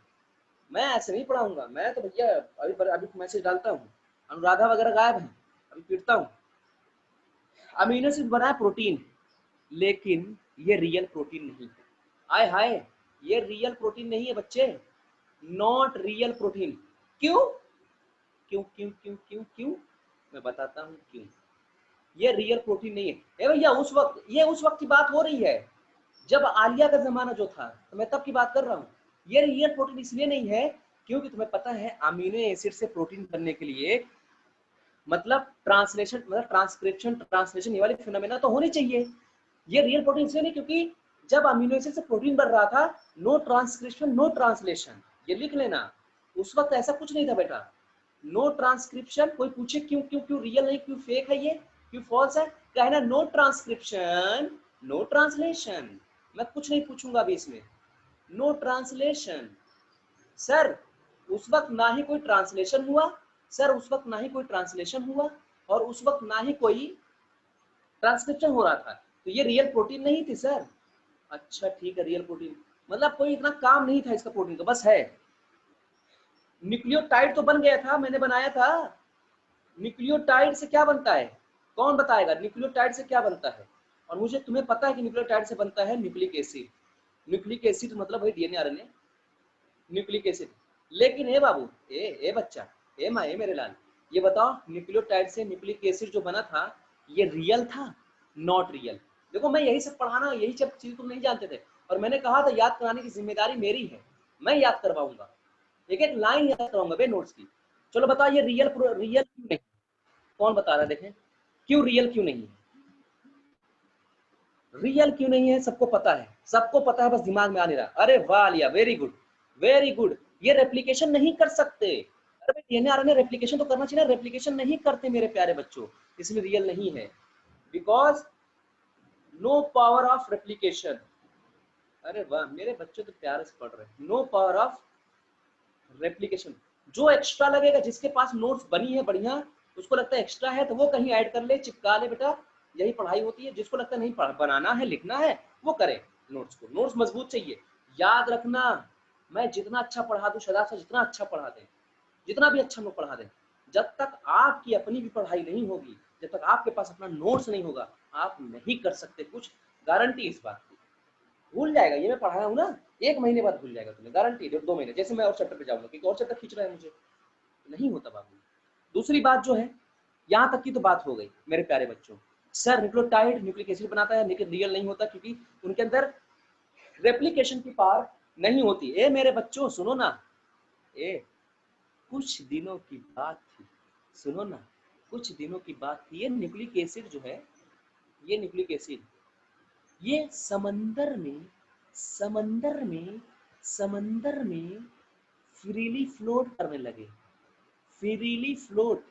मैं ऐसे नहीं पढ़ाऊंगा, मैं तो भैया अभी अभी मैसेज डालता हूँ, अनुराधा वगैरह गायब है, अभी पीटता हूँ। अमीनो एसिड बना है प्रोटीन, लेकिन ये रियल प्रोटीन नहीं है, आय हाय, ये रियल प्रोटीन नहीं है बच्चे, नॉट रियल प्रोटीन। क्यों क्यों क्यों क्यों क्यों क्यों, मैं बताता हूँ क्यों। ये रियल प्रोटीन नहीं है, ए भैया उस वक्त, ये उस वक्त की बात हो रही है जब आलिया का जमाना जो था, तो मैं तब की बात कर रहा हूँ। ये रियल प्रोटीन इसलिए नहीं है क्योंकि तुम्हें पता है अमीनो एसिड से प्रोटीन बनने के लिए मतलब ट्रांसलेशन, मतलब ट्रांसक्रिप्शन, ट्रांसलेशन, ये वाली फिनोमेना तो होनी चाहिए। ये रियल प्रोटीन इसलिए नहीं क्योंकि जब अमीनो एसिड से प्रोटीन बन रहा था, नो ट्रांसक्रिप्शन नो ट्रांसलेशन, ये लिख लेना, उस वक्त ऐसा कुछ नहीं था बेटा, नो ट्रांसक्रिप्शन। कोई पूछे क्यों क्यों क्यों रियल नहीं, क्यों फेक है, ये क्यों फॉल्स है, कहना नो ट्रांसक्रिप्शन नो ट्रांसलेशन। मैं कुछ नहीं पूछूंगा अभी इसमें, नो ट्रांसलेशन। सर उस वक्त ना ही कोई ट्रांसलेशन हुआ, सर उस वक्त ना ही कोई ट्रांसलेशन हुआ, और उस वक्त ना ही कोई ट्रांसक्रिप्शन हो रहा था, तो ये रियल प्रोटीन नहीं थी सर। अच्छा ठीक है, रियल प्रोटीन मतलब कोई इतना काम नहीं था इसका प्रोटीन का, बस है। न्यूक्लियोटाइड तो बन गया था, मैंने बनाया था। न्यूक्लियोटाइड से क्या बनता है, कौन बताएगा न्यूक्लियोटाइड से क्या बनता है। और मुझे तुम्हें पता है कि न्यूक्लियोटाइड से बनता है न्यूक्लिक एसिड, न्यूक्लिक एसिड मतलब है डीएनए आरएनए, न्यूक्लिक एसिड। लेकिन ए बाबू, ए बच्चा, ए माँ, ए मेरे लाल, ये बताओ न्यूक्लियोटाइड से न्यूक्लिक एसिड जो बना था, ये रियल था, नॉट रियल। देखो मैं यही सब पढ़ाना, यही सब चीज तुम नहीं जानते थे, और मैंने कहा था याद कराने की जिम्मेदारी मेरी है, मैं याद करवाऊंगा, एक एक लाइन याद करवाऊंगा बे नोट्स की। चलो बताओ ये रियल रियल क्यों नहीं, कौन बता रहा है, देखें क्यों रियल क्यों नहीं है, रियल क्यों नहीं है, सबको पता है, सबको पता है, बस दिमाग में आ नहीं रहा। अरे वाह लिया, वेरी गुड वेरी गुड, ये रेप्लिकेशन नहीं कर सकते। अरे डीएनए आरएनए रेप्लिकेशन तो करना चाहिए ना, रेप्लिकेशन नहीं करते मेरे प्यारे बच्चों, इसलिए रियल नहीं है, because no power of replication. अरे वाह मेरे बच्चे तो प्यारे से पढ़ रहे हैं, नो पावर ऑफ रेप्लिकेशन। जो एक्स्ट्रा लगेगा, जिसके पास नोट्स बनी है बढ़िया, उसको लगता है एक्स्ट्रा है तो वो कहीं ऐड कर ले, चिपका ले बेटा, यही पढ़ाई होती है। जिसको लगता है नहीं बनाना है, लिखना है, वो करे नोट्स को, नोट्स मजबूत चाहिए। याद रखना, मैं जितना अच्छा पढ़ा दूं, सदा से जितना अच्छा पढ़ा दे, जितना भी अच्छा मैं पढ़ा दे, जब तक आपकी अपनी भी पढ़ाई नहीं होगी, जब तक आपके पास अपना नोट्स नहीं होगा, आप नहीं कर सकते कुछ, गारंटी इस बात की। भूल जाएगा ये मैं पढ़ाया हूँ ना, 1 महीने बाद भूल जाएगा तुम्हें, गारंटी 2 महीने, जैसे मैं और चैप्टर पे जाऊंगा क्योंकि और चैप्टर खींच रहा है मुझे, नहीं होता बाबू। दूसरी बात जो है, यहाँ तक की तो बात हो गई मेरे प्यारे बच्चों। सर न्यूक्लियोटाइड न्यूक्लिक एसिड बनाता है लेकिन रियल नहीं होता क्योंकि उनके अंदर रेप्लिकेशन की पावर नहीं होती। ए मेरे बच्चों सुनो ना, ए कुछ दिनों की बात थी, सुनो ना, कुछ दिनों की बात थी, ये न्यूक्लिक एसिड जो है, ये न्यूक्लिक एसिड ये समंदर में फ्रीली फ्लोट करने लगे, फ्रीली फ्लोट,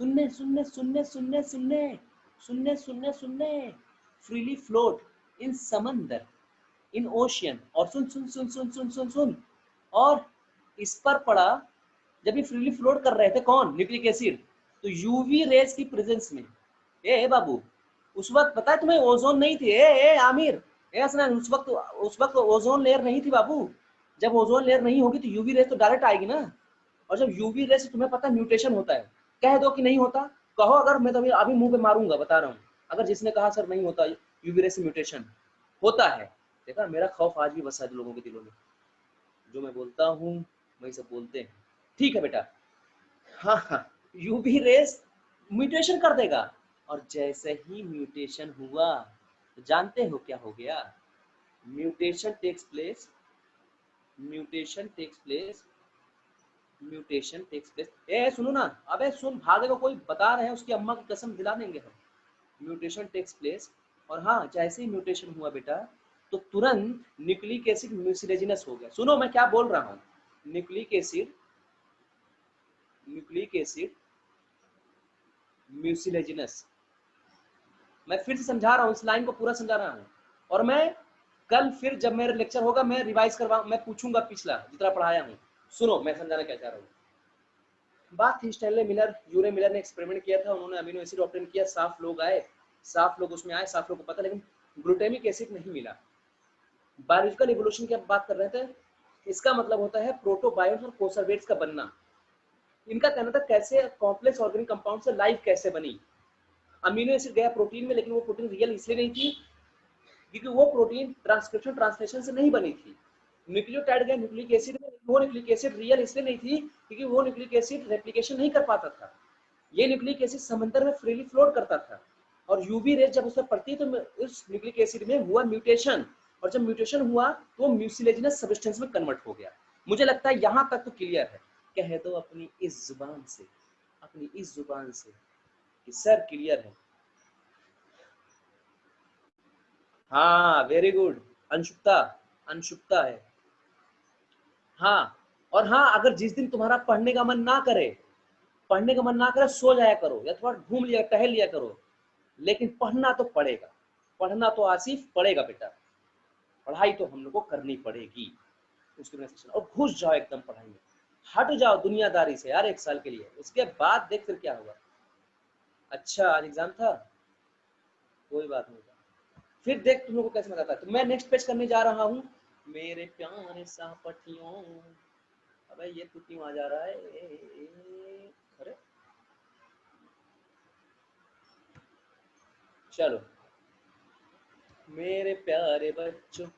सुनने सुनने सुनने सुनने सुनने सुनने सुनने सुनने फ्रीली फ्लोट इन समंदर, इन ओशियन। और सुन सुन सुन सुन सुन सुन सुन और इस पर पड़ा, जब ये फ्रीली फ्लोट कर रहे थे कौन, न्यूक्लिक एसिड, तो यूवी रेस की प्रेजेंस में, ए बाबू उस वक्त पता है तुम्हें ओजोन नहीं थी, ए आमिर, ए हसनैन, उस वक्त ओजोन लेयर नहीं थी बाबू। जब ओजोन लेयर नहीं होगी तो यूवी रेस तो डायरेक्ट आएगी ना, और जब यूवी रेस तुम्हें पता है म्यूटेशन होता है, कह दो कि नहीं होता, कहो, अगर मैं तो अभी मुंह पे मारूंगा, बता रहा हूँ, अगर जिसने कहा सर नहीं होता यूवी रेस म्यूटेशन होता है, देखा मेरा खौफ आज भी बसा है लोगों के दिलों में, जो मैं बोलता हूँ वही सब बोलते हैं। ठीक है बेटा, हाँ हाँ, यूवी रेस म्यूटेशन कर देगा, और जैसे ही म्यूटेशन हुआ तो जानते हो क्या हो गया, mutation takes place, mutation takes place, mutation takes place, ए सुनो ना, अबे सुन, भागेगा कोई, बता रहे हैं उसकी अम्मा की कसम दिला देंगे हम। म्यूटेशन टेक्स प्लेस, और हाँ जैसे ही म्यूटेशन हुआ बेटा तो तुरंत न्यूक्लिक एसिड म्यूसिलेजिनस हो गया। सुनो मैं क्या बोल रहा हूँ, nucleic acid, nucleic acid mucilaginous, मैं फिर से समझा रहा हूँ, इस लाइन को पूरा समझा रहा हूँ, और मैं कल फिर जब मेरा लेक्चर होगा मैं रिवाइज करवा, मैं पूछूंगा पिछला जितना पढ़ाया हूँ। सुनो मैं समझाना क्या चाह रहा हूँ। बात थी स्टैनले मिलर, यूरे मिलर ने एक्सपेरिमेंट किया था, उन्होंने अमीनो एसिड ऑब्टेन किया, साफ लोग आए, साफ लोग उसमें आए, साफ लोग को पता, लेकिन ग्लूटामिक एसिड नहीं मिला। बायोलॉजिकल इवोल्यूशन की बात कर रहे थे, इसका मतलब होता है प्रोटोबायोन्ट्स और कोसर्वेट्स का बनना। इनका कहना था कैसे कॉम्प्लेक्स ऑर्गेनिक कंपाउंड से लाइफ कैसे बनी। अमीनो एसिड गया प्रोटीन में, लेकिन वो प्रोटीन रियल इसलिए नहीं थी क्योंकि वो प्रोटीन ट्रांसक्रिप्शन ट्रांसलेशन से नहीं बनी थी। न्यूक्लियोटाइड गया न्यूक्लिक एसिड में, वो न्यूक्लिक एसिड रियल इसलिए नहीं थी क्योंकि वो न्यूक्लिक एसिड रेप्लिकेशन नहीं कर पाता था। ये न्यूक्लिक एसिड समंदर में फ्रीली फ्लोट करता था, और यूवी रेज जब उस पर पड़ती तो उस न्यूक्लिक एसिड में हुआ म्यूटेशन, और जब म्यूटेशन हुआ तो म्यूसिलेजिनस सब्सटेंस में कन्वर्ट हो गया। मुझे लगता है यहां तक तो क्लियर है, कह दो अपनी इस जुबान से, अपनी इस जुबान से कि सर क्लियर है। हाँ वेरी गुड, अंशुप्ता, अंशुप्ता है। हाँ, और हाँ अगर जिस दिन तुम्हारा पढ़ने का मन ना करे, पढ़ने का मन ना करे, सो जाया करो या थोड़ा घूम लिया टहल लिया करो, लेकिन पढ़ना तो पड़ेगा, पढ़ना तो आसिफ पड़ेगा बेटा, पढ़ाई तो हम लोग को करनी पड़ेगी उसके बिना सेशन, और घुस जाओ एकदम पढ़ाई में, हट जाओ दुनियादारी से यार 1 साल के लिए, उसके बाद देख फिर क्या होगा। अच्छा आज एग्जाम था, कोई बात नहीं, फिर देख तुम लोग को कैसे मजा आता है। तो मैं नेक्स्ट पेज करने जा रहा हूँ, मेरे प्यारे सहपाठियों, अबे ये तू क्यों आ जा रहा है, अरे चलो मेरे प्यारे बच्चों,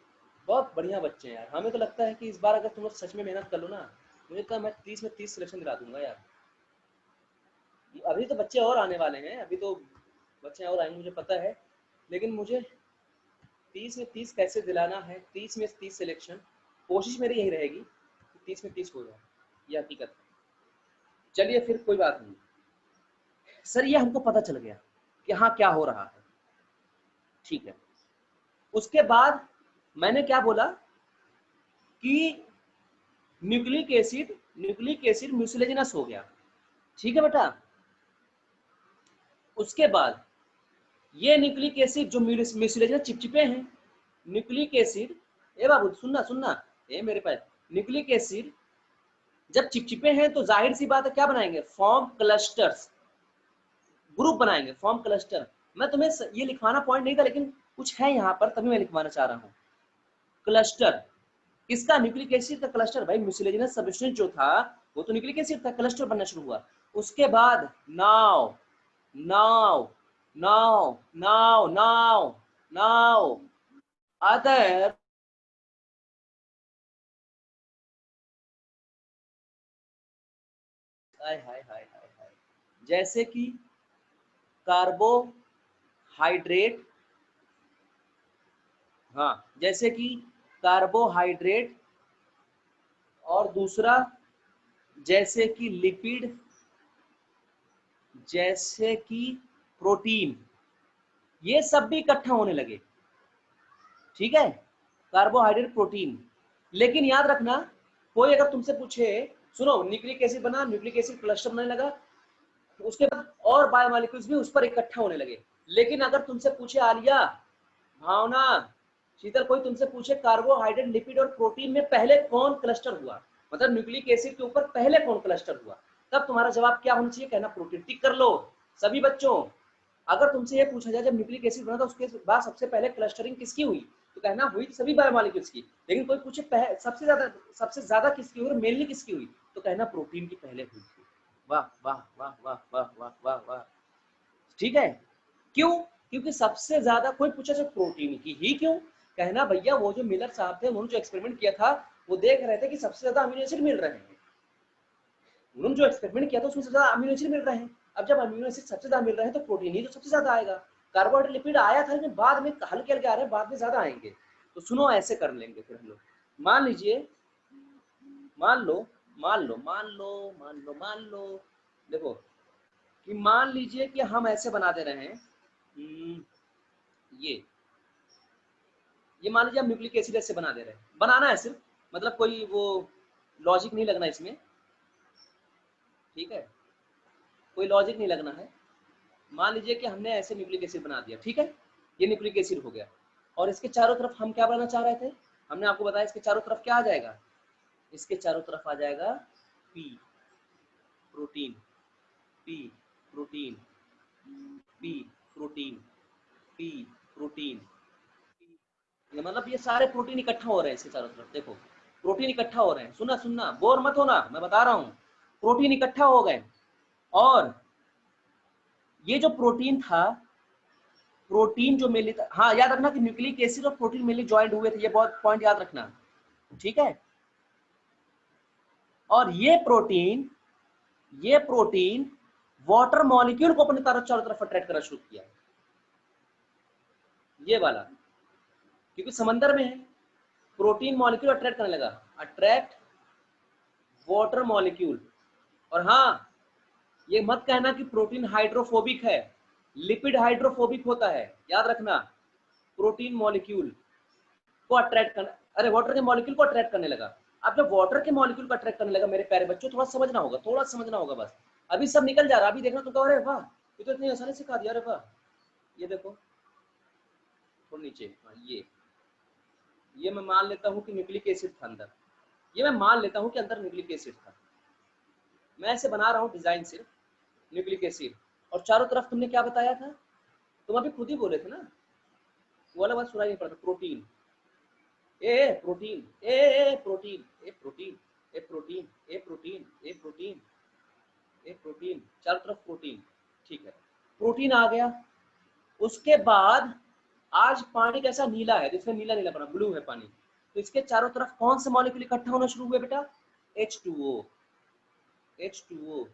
बहुत बढ़िया बच्चे हैं यार, हमें तो लगता है कि इस बार अगर तुम लोग सच में मेहनत कर लो ना, मुझे कहा मैं 30 में 30 सिलेक्शन दिला दूंगा यार। अभी तो बच्चे और आने वाले हैं, अभी तो बच्चे और आएंगे मुझे पता है, लेकिन मुझे 30 में 30 कैसे दिलाना है, 30 में 30 सिलेक्शन, कोशिश मेरी यही रहेगी कि 30 में 30 हो जाए, ये हकीकत है। चलिए फिर कोई बात नहीं, सर ये हमको पता चल गया कि हाँ क्या हो रहा है, ठीक है। उसके बाद मैंने क्या बोला कि न्यूक्लिक एसिड म्यूसिलेजिनस हो गया, ठीक है बेटा। उसके बाद ये न्यूक्लिक एसिड जो म्यूसिलेजिनस चिपचिपे हैं, न्यूक्लिक एसिड, ए बाबू सुनना सुनना, ए मेरे पास, न्यूक्लिक एसिड जब चिपचिपे हैं तो जाहिर सी बात है क्या बनाएंगे, फॉर्म क्लस्टर्स, ग्रुप बनाएंगे, फॉर्म क्लस्टर। मैं तुम्हें ये लिखवाना पॉइंट नहीं था, लेकिन कुछ है यहाँ पर तभी मैं लिखवाना चाह रहा हूँ। क्लस्टर किसका, न्यूक्लिक एसिड का क्लस्टर, भाई म्यूसिलेजिनस सब्सटेंस जो था वो तो न्यूक्लिक एसिड का, क्लस्टर बनना शुरू हुआ। उसके बाद now now now now now now other hi hi hi hi hi, जैसे कि कार्बोहाइड्रेट, हाँ जैसे कि कार्बोहाइड्रेट, और दूसरा जैसे कि लिपिड, जैसे कि प्रोटीन, ये सब भी इकट्ठा होने लगे। ठीक है, कार्बोहाइड्रेट प्रोटीन। लेकिन याद रखना, कोई अगर तुमसे पूछे, सुनो न्यूक्लिक एसिड बना, न्यूक्लिक एसिड क्लस्टर बनने लगा, उसके बाद और बायोमोलिक्यूल्स भी उस पर इकट्ठा होने लगे। लेकिन अगर तुमसे पूछे आलिया, भावना, शीतल, कोई तुमसे पूछे कार्बोहाइड्रेट, लिपिड और प्रोटीन में पहले कौन क्लस्टर हुआ, मतलब न्यूक्लिक एसिड के ऊपर पहले कौन क्लस्टर हुआ, तब तुम्हारा जवाब क्या होना चाहिए, कहना प्रोटीन। टिक कर लो सभी बच्चों। अगर तुमसे ये पूछा जाए जब न्यूक्लिक एसिड बना था उसके बाद सबसे पहले क्लस्टरिंग किसकी हुई, तो कहना हुई सभी बायोमोलिक्यूल्स की। लेकिन कोई पूछे सबसे ज्यादा किसकी हुई, मेनली किसकी हुई, तो कहना प्रोटीन की पहले हुई थी। वाह वाह वाह वाह वाह वाह वाह वाह। ठीक है, क्यों? क्योंकि सबसे ज्यादा, कोई पूछा जो प्रोटीन की ही क्यों, कहना भैया वो जो मिलर साहब थे उन्होंने जो एक्सपेरिमेंट किया था वो देख रहे थे कि सबसे ज्यादा अमीनो एसिड मिल रहे हैं, उन्होंने जो एक्सपेरिमेंट किया था उसमें सबसे ज्यादा अमीनो एसिड मिल रहे हैं। अब जब अमीनो एसिड सबसे ज्यादा मिल रहे हैं तो प्रोटीन ही तो सबसे ज्यादा आएगा। कार्बोहाइड्रेट लिपिड आया था लेकिन बाद में हल्के हल्के आ रहे हैं, बाद में ज्यादा आएंगे। तो सुनो ऐसे कर लेंगे फिर हम लोग। मान लीजिए, मान लो मान लो मान लो मान लो मान लो, देखो कि मान लीजिए कि हम ऐसे बना दे रहे हैं, ये मान लीजिए हम न्यूक्लिक एसिड ऐसे बना दे रहे हैं, बनाना है सिर्फ, मतलब कोई वो लॉजिक नहीं लगना इसमें। ठीक है, कोई लॉजिक नहीं लगना है। मान लीजिए कि हमने ऐसे न्यूक्लिक एसिड बना दिया, ठीक है, ये न्यूक्लिक एसिड हो गया, और इसके चारों तरफ हम क्या बनाना चाह रहे थे, हमने आपको बताया इसके चारों तरफ क्या आ जाएगा, इसके चारों तरफ आ जाएगा P protein, P protein, P protein, P protein, ये मतलब ये सारे प्रोटीन इकट्ठा हो रहे हैं इसके चारों तरफ। देखो प्रोटीन इकट्ठा हो रहे हैं, सुनना सुनना, बोर मत होना, मैं बता रहा हूँ। प्रोटीन इकट्ठा हो गए, और ये जो प्रोटीन था, प्रोटीन जो मेनली था, हाँ याद रखना कि न्यूक्लिक एसिड और प्रोटीन मेनली ज्वाइंट हुए थे, ये बहुत पॉइंट याद रखना। ठीक है, और ये प्रोटीन वाटर मॉलिक्यूल को अपने चारों तरफ अट्रैक्ट करना शुरू किया, ये वाला, क्योंकि समंदर में है, प्रोटीन मॉलिक्यूल अट्रैक्ट करने लगा, अट्रैक्ट वाटर मॉलिक्यूल। और हाँ, ये मत कहना कि प्रोटीन हाइड्रोफोबिक है, लिपिड हाइड्रोफोबिक होता है, याद रखना। प्रोटीन मॉलिक्यूल को अट्रैक्ट करना, अरे वाटर के मॉलिक्यूल को अट्रैक्ट करने लगा। अब जब वाटर के मॉलिक्यूल को अट्रैक्ट करने लगा, मेरे प्यारे बच्चों थोड़ा समझना होगा, थोड़ा समझना होगा बस, अभी सब निकल जा रहा, अभी देखना तुम, अरे वाह ये तो इतनी आसानी सिखा दिया, अरे वाह। ये देखो थोड़ा नीचे, हाँ ये मैं मान लेता हूँ कि न्यूक्लिक एसिड था अंदर, ये मैं मान लेता हूँ कि अंदर न्यूक्लिक एसिड था, मैं ऐसे बना रहा हूँ डिजाइन सिर्फ न्यूक्लिक एसिड, और चारों तरफ तुमने क्या बताया था, तुम अभी खुद ही बोले थे ना, वो वाला बात सुनाई नहीं पड़ता, प्रोटीन, ए प्रोटीन, ए प्रोटीन, ए प्रोटीन, ए प्रोटीन, ए प्रोटीन, ए प्रोटीन, ए प्रोटीन, चारों तरफ प्रोटीन। ठीक है, प्रोटीन आ गया, उसके बाद आज पानी कैसा नीला है, जिसमें नीला नीला बना, ब्लू है पानी, तो इसके चारों तरफ कौन से मॉलिक्यूल इकट्ठा होना शुरू हुए बेटा, H2O, H2O,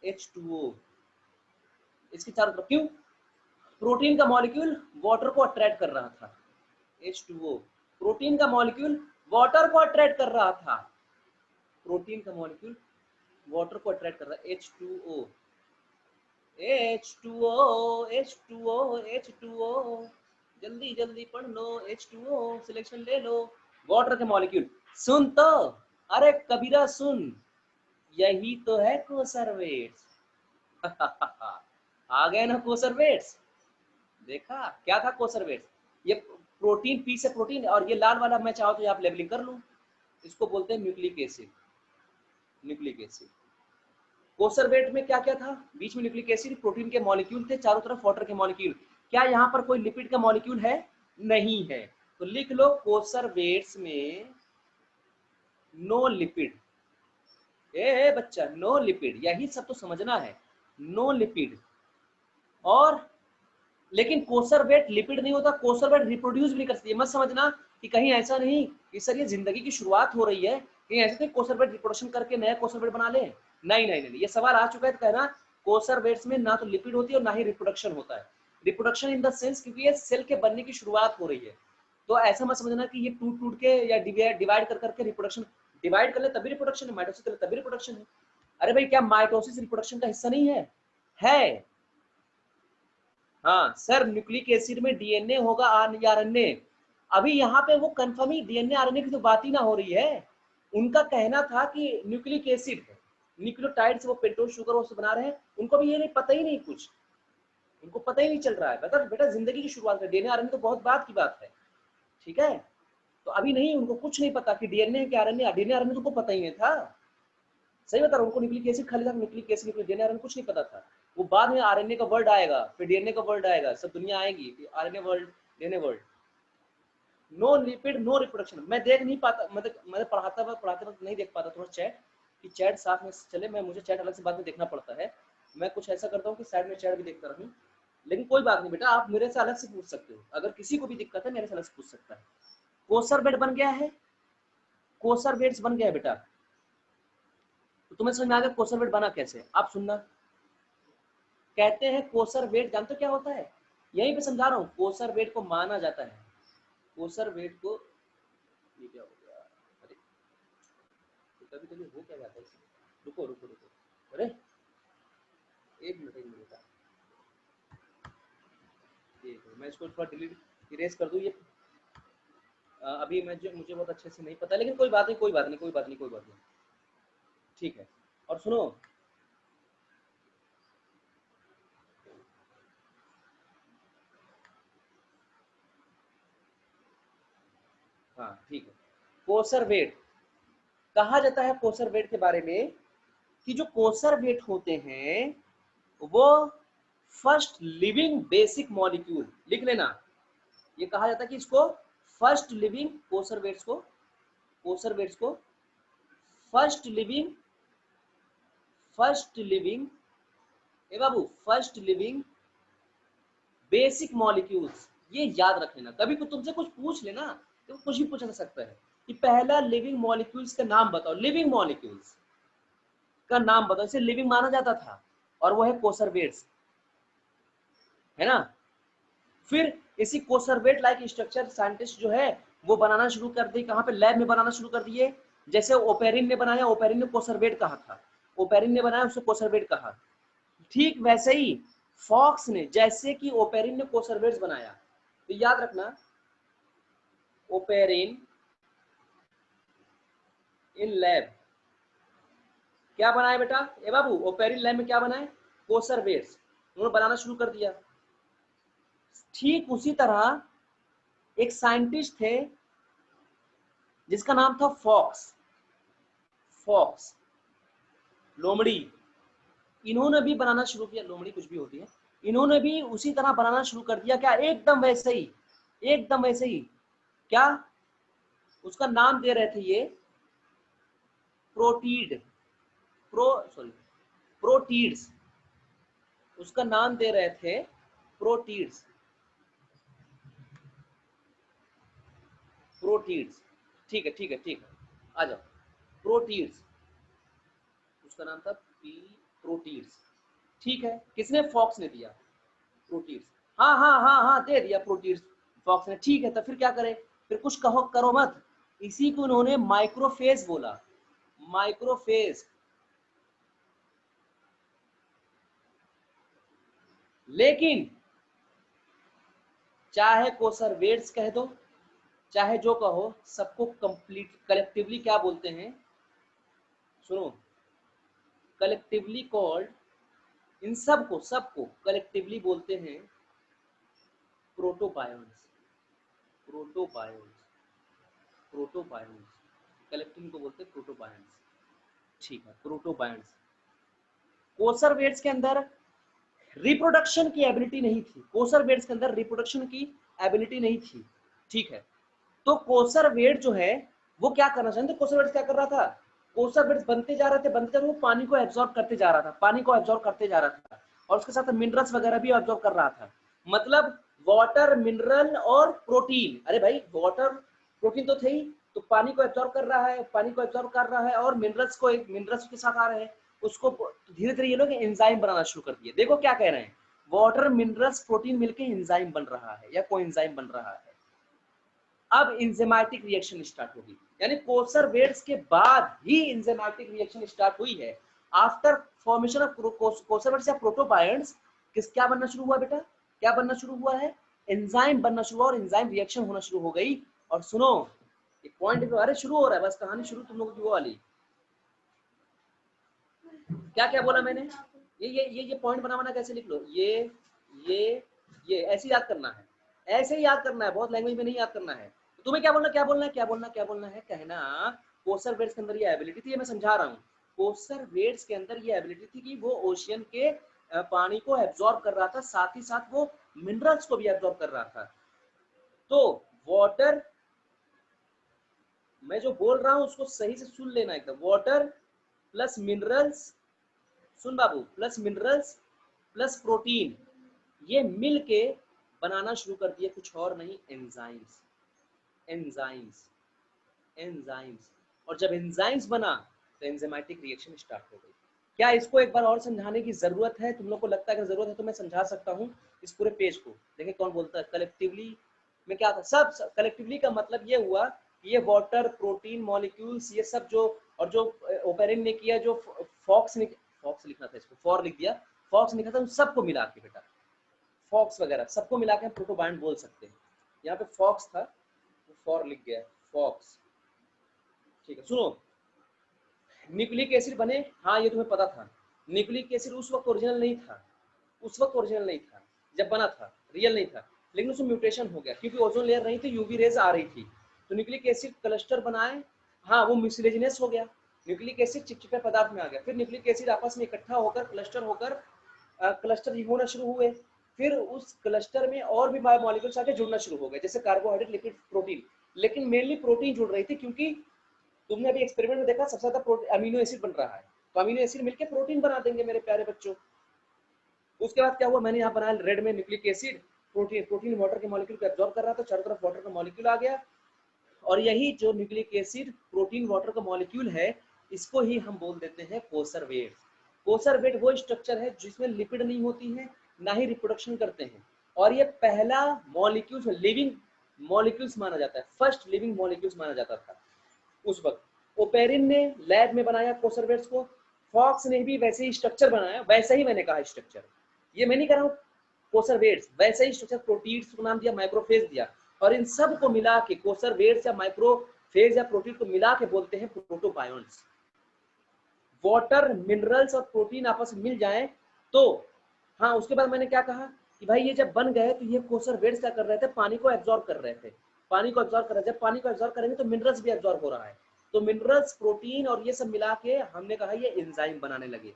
H2O, इसके चारों तरफ, क्यों, प्रोटीन का मॉलिक्यूल वाटर को अट्रैक्ट कर रहा था, H2O, प्रोटीन का मॉलिक्यूल वाटर को अट्रैक्ट कर रहा था, प्रोटीन का मॉलिक्यूल वाटर को अट्रैक्ट कर रहा है, H2O, H2O, H2O, H2O, जल्दी जल्दी पढ़ लो, H2O सिलेक्शन ले लो, वाटर के मॉलिक्यूल। सुन तो, अरे कबीरा सुन, यही तो है कोसरवेट्स। आ गए ना कोसरवेट्स, देखा क्या था कोसरवेट्स, ये प्रोटीन, पी से प्रोटीन, और ये लाल वाला मैं चाहो तो आप लेबलिंग कर लूं, इसको बोलते हैं न्यूक्लिक एसिड, न्यूक्लिक एसिड। कोसरवेट में क्या क्या था, बीच में न्यूक्लिक एसिड, प्रोटीन के मॉलिक्यूल थे, चारों तरफ वाटर के मॉलिक्यूल। क्या यहाँ पर कोई लिपिड का मॉलिक्यूल है, नहीं है, तो लिख लो कोसरवेट्स में नो लिपिड, ए बच्चा नो लिपिड, यही सब तो समझना है, नो लिपिड। और लेकिन कोसरवेट लिपिड नहीं होता, कोसरवेट रिप्रोड्यूस भी नहीं कर सकती, मत समझना कि कहीं ऐसा नहीं कि सर ये जिंदगी की शुरुआत हो रही है, कहीं ऐसा नहीं कोसरवेट रिप्रोडक्शन करके नया कोसरवेट बना ले, नहीं नहीं नहीं, ये सवाल आ चुका है तो कहना कोसरवेट्स में ना तो लिपिड होती है और ना ही रिप्रोडक्शन होता है। रिप्रोडक्शन इन द सेंस क्योंकि ये सेल के बनने की शुरुआत हो रही है, तो ऐसा मत समझना कि ये टूट टूट के या डिवाइड कर करके रिप्रोडक्शन, डिवाइड कर ले तभी रिप्रोडक्शन है, माइटोसिस कर ले तभी रिप्रोडक्शन है। अरे भाई क्या माइटोसिस रिप्रोडक्शन का हिस्सा नहीं है? है। हाँ सर, न्यूक्लिक एसिड में डीएनए होगा या आरएनए, अभी यहाँ पे वो कंफर्म ही डीएनए आरएनए की तो बात ही ना हो रही है। उनका कहना था कि न्यूक्लिक एसिड है, न्यूक्लियोटाइड से वो पेंटोज शुगर वो बना रहे हैं, उनको भी ये नहीं पता ही नहीं कुछ, उनको पता ही नहीं चल रहा है। बेटा बेटा जिंदगी की शुरुआत है, डीएनए आरएनए तो बहुत बात की बात है, ठीक है। तो अभी नहीं, उनको कुछ नहीं पता कि डीएनए क्या आरएनए, डीएनए आरएनए तो उनको पता ही नहीं था। सही बता रहा हूं, उनको न्यूक्लिक एसिड खाली था, न्यूक्लिक एसिड डीएनए आरएनए कुछ नहीं पता था। वो बाद में आरएनए का वर्ड आएगा, फिर डीएनए का वर्ड आएगा, सब दुनिया आएगी, RNA world, DNA world. No lipid no reproduction. मैं देख नहीं पाता, मैं पढ़ाते वक्त नहीं देख पाता थोड़ा चैट, कि चैट साथ में चले, मैं मुझे चैट अलग से बाद में देखना पड़ता है। मैं कुछ ऐसा करता हूँ कि साइड में चैट भी देखता रहूँ, लेकिन कोई बात नहीं बेटा, आप मेरे से अलग से पूछ सकते हो, अगर किसी को भी दिक्कत है मेरे से अलग से पूछ सकता है। कोसरवेट बन गया है, कोसरवेट्स बन गया है बेटा, तो तुम्हें समझ में आ गया कोसरवेट बना कैसे। आप सुनना, कहते हैं कोसरवेट, जानते हो क्या होता है? यहीं पे समझा रहा हूँ, कोसरवेट को माना जाता है, कोसरवेट को, ये क्या हो गया, अरे कभी कभी हो क्या जाता है इसमें, रुको रुको रुको, अरे एक मिनट मैं इसको थोड़ा डिलीट इरेज कर दूं, ये अभी मुझे बहुत अच्छे से नहीं पता, लेकिन कोई बात नहीं कोई बात नहीं कोई बात नहीं कोई बात नहीं, ठीक है। और सुनो, हाँ ठीक है, कोसरवेट कहा जाता है कोसरवेट के बारे में कि जो कोसरवेट होते हैं वो फर्स्ट लिविंग बेसिक मॉलिक्यूल, लिख लेना, ये कहा जाता है कि इसको फर्स्ट लिविंग, कोसरवेट्स को फर्स्ट लिविंग ए बाबू, फर्स्ट लिविंग बेसिक मॉलिक्यूल्स, ये याद रख लेना। कभी को तुमसे कुछ पूछ लेना तो कुछ भी पूछा जा सकता है कि पहला लिविंग मॉलिक्यूल्स का नाम बताओ, लिविंग मॉलिक्यूल्स का नाम बताओ, इसे लिविंग माना जाता था, और वो है कोसरवेट्स, है ना। फिर इसी कोसरवेट लाइक स्ट्रक्चर साइंटिस्ट जो है वो बनाना शुरू कर दिए, कहाँ पे, लैब में बनाना शुरू कर दिए। जैसे ओपेरिन ने बनाया, ओपेरिन ने कोसरवेट कहा था, ओपेरिन ने बनाया उसे कोसरवेट कहा। ठीक वैसे ही फॉक्स ने, जैसे कि ओपेरिन ने कोसरवेट्स बनाया, तो याद रखना ओपेरिन इन लैब क्या बनाया बेटा, ए बाबू ओपेरिन लैब में क्या बनाए, कोसरवेट्स, उन्होंने बनाना शुरू कर दिया। ठीक उसी तरह एक साइंटिस्ट थे जिसका नाम था फॉक्स, फॉक्स लोमड़ी, इन्होंने भी बनाना शुरू किया, लोमड़ी कुछ भी होती है, इन्होंने भी उसी तरह बनाना शुरू कर दिया। क्या, एकदम वैसे ही, एकदम वैसे ही। क्या, उसका नाम दे रहे थे ये प्रोटीड, प्रोटीड्स, उसका नाम दे रहे थे प्रोटीड्स, प्रोटीड्स, ठीक है ठीक है ठीक है, आ जाओ, प्रोटीड्स, उसका नाम था प्रोटीड्स, ठीक है। किसने, फॉक्स ने दिया प्रोटीड्स, हाँ हाँ हाँ हाँ दे दिया प्रोटीड्स फॉक्स ने, ठीक है। तो फिर क्या करे, फिर कुछ कहो करो मत, इसी को उन्होंने माइक्रोफेज बोला, माइक्रोफेज। लेकिन चाहे कोसरवेट्स कह दो चाहे जो कहो, सबको कंप्लीट कलेक्टिवली क्या बोलते हैं, सुनो, कलेक्टिवली कॉल्ड, इन सबको सबको कलेक्टिवली बोलते हैं प्रोटोबायोन्स, प्रोटोबायोन्स, प्रोटोबायोन्स, कलेक्टिव को बोलते हैं प्रोटोबायोन्स, ठीक है, प्रोटोबायोन्स। कोसरवेट्स के अंदर रिप्रोडक्शन की एबिलिटी नहीं थी, कोसरवेट्स के अंदर रिप्रोडक्शन की एबिलिटी नहीं थी, ठीक है। तो कोसरवेट जो है वो क्या करना चाहते, कोसरवेट क्या कर रहा था, कोसरवेट बनते जा रहे थे, बनते जा रहे, वो पानी को एब्जॉर्ब करते जा रहा था, पानी को एब्जॉर्ब करते जा रहा था, और उसके साथ मिनरल्स वगैरह भी एब्जॉर्ब कर रहा था। मतलब वाटर, मिनरल और प्रोटीन, अरे भाई वाटर प्रोटीन तो थे ही, तो पानी को एब्जॉर्ब कर रहा है, पानी को एब्जॉर्ब कर रहा है, और मिनरल्स को, मिनरल्स के साथ आ रहे हैं, उसको धीरे धीरे ये लोग एंजाइम बनाना शुरू कर दिए। देखो क्या कह रहे हैं, वाटर मिनरल्स प्रोटीन मिलके एंजाइम बन रहा है या कोएंजाइम बन रहा है। अब इंजाइमेटिक रिएक्शन स्टार्ट होगी, यानी कोसर वेट्स के बाद ही इंजाइमेटिक रिएक्शन स्टार्ट हुई है। After formation of coacervates या प्रोटोबायंट्स क्या बनना शुरू हुआ बेटा, क्या बनना शुरू हुआ है, एंजाइम बनना शुरू हुआ और एंजाइम रिएक्शन होना शुरू हो गई। और सुनो एक पॉइंट अरे शुरू हो रहा है, बस कहानी शुरू तुम लोगों की वो वाली। क्या क्या बोला मैंने, ये पॉइंट बना बना कैसे लिख लो, ये ऐसे याद करना है, ऐसे ही याद करना है, बहुत लैंग्वेज में नहीं याद करना है। तुम्हें क्या बोलना, क्या बोलना है, क्या बोलना, क्या बोलना है, कहना कोसर वेट्स के अंदर ये एबिलिटी थी, ये मैं समझा रहा हूँ। कोसर वेट्स के अंदर ये एबिलिटी थी कि वो ओशियन के पानी को एब्जॉर्ब कर रहा था, साथ ही साथ वो मिनरल्स को भी एब्जॉर्ब कर रहा था। तो वाटर, मैं जो बोल रहा हूं उसको सही से सुन लेना एकदम, वाटर प्लस मिनरल्स, सुन बाबू, प्लस मिनरल्स प्लस प्रोटीन, ये मिल के बनाना शुरू कर दिए कुछ और नहीं, एंजाइम्स। एंजाइम्स एंजाइम्स और जब एंजाइम्स बना तो एंजाइमेटिक रिएक्शन स्टार्ट हो गई। क्या इसको एक बार और समझाने की जरूरत है, तुम लोग को लगता है अगर जरूरत है तो मैं समझा सकता हूँ इस पूरे पेज को। देखिए कौन बोलता है कलेक्टिवली में क्या था, सब कलेक्टिवली का मतलब ये हुआ कि ये वाटर प्रोटीन मॉलिक्यूल्स ये सब जो, और जो ओपेरिन ने किया, जो फॉक्स लिखना था इसको फॉर लिख दिया, फॉक्स लिखा था, उन सबको मिला के बेटा, फॉक्स वगैरह सबको मिला के हम प्रोटोबायंट बोल सकते हैं। यहाँ पे फॉक्स था, फॉर लिख गया, फॉक्स, ठीक है। सुनो, न्यूक्लिक एसिड बने, हाँ ये तुम्हें पता था, न्यूक्लिक एसिड उस वक्त ओरिजिनल नहीं था, उस वक्त ओरिजिनल नहीं था जब बना था, रियल नहीं था, लेकिन उसमें म्यूटेशन हो गया क्योंकि ओजोन लेयर नहीं थी, यूवी रेज आ रही थी, तो न्यूक्लिक एसिड क्लस्टर बनाए, हाँ वो म्यूसिलेजिनस हो गया, न्यूक्लिक एसिड चिपचिपे पदार्थ में आ गया, फिर न्यूक्लिक एसिड आपस में इकट्ठा होकर क्लस्टर होकर क्लस्टर होना शुरू हुए, फिर उस क्लस्टर में और भी बायोमोलिक्यूल्स आके जुड़ना शुरू हो गए, जैसे कार्बोहाइड्रेट लिपिड प्रोटीन, लेकिन मेनली प्रोटीन जुड़ रही थी क्योंकि तुमने अभी एक्सपेरिमेंट में देखा सबसे ज्यादा अमीनो एसिड बन रहा है, तो अमीनो एसिड मिलकर प्रोटीन बना देंगे मेरे प्यारे बच्चों। उसके बाद क्या हुआ, मैंने यहाँ बनाया रेड में न्यूक्लिक एसिड, प्रोटीन वाटर के मॉलिक्यूल को एब्जॉर्ब कर रहा था, चारों तरफ वाटर का मॉलिक्यूल आ गया, और यही जो न्यूक्लिक एसिड प्रोटीन वाटर का मॉलिक्यूल है, इसको ही हम बोल देते हैं कोसर वेट। कोसर वेट वो स्ट्रक्चर है जिसमें लिपिड नहीं होती है, ना ही रिप्रोडक्शन करते हैं, और ये पहला मॉलिक्यूल लिविंग मॉलिक्यूल्स माना जाता है, फर्स्ट लिविंग मॉलिक्यूल्स माना जाता था उस वक्त। ओपेरिन ने लैब में बनाया कोसर वेट्स को, फॉक्स ने भी वैसे ही स्ट्रक्चर बनाया, वैसे ही मैंने कहा स्ट्रक्चर, ये मैं नहीं कर रहा हूँ, कोसर वेट्स वैसे ही स्ट्रक्चर, प्रोटीन्स को नाम दिया, माइक्रोफेज दिया, और इन सब को मिला के कोसर वेट्स या माइक्रोफेज या प्रोटीन को मिला के बोलते हैं प्रोटोबायोन्ट्स। वाटर मिनरल्स और प्रोटीन आपस में मिल जाएं तो, हाँ उसके बाद मैंने क्या कहा कि भाई ये जब बन गए तो ये कोसर वेट्स क्या कर रहे थे, पानी को एब्जॉर्ब कर रहे थे, पानी को एब्जॉर्ब कर रहे थे, जब पानी को एब्जॉर्ब करेंगे तो मिनरल्स भी एब्जॉर्ब हो रहा है, तो मिनरल्स प्रोटीन और ये सब मिला के हमने कहा ये एंजाइम बनाने लगे,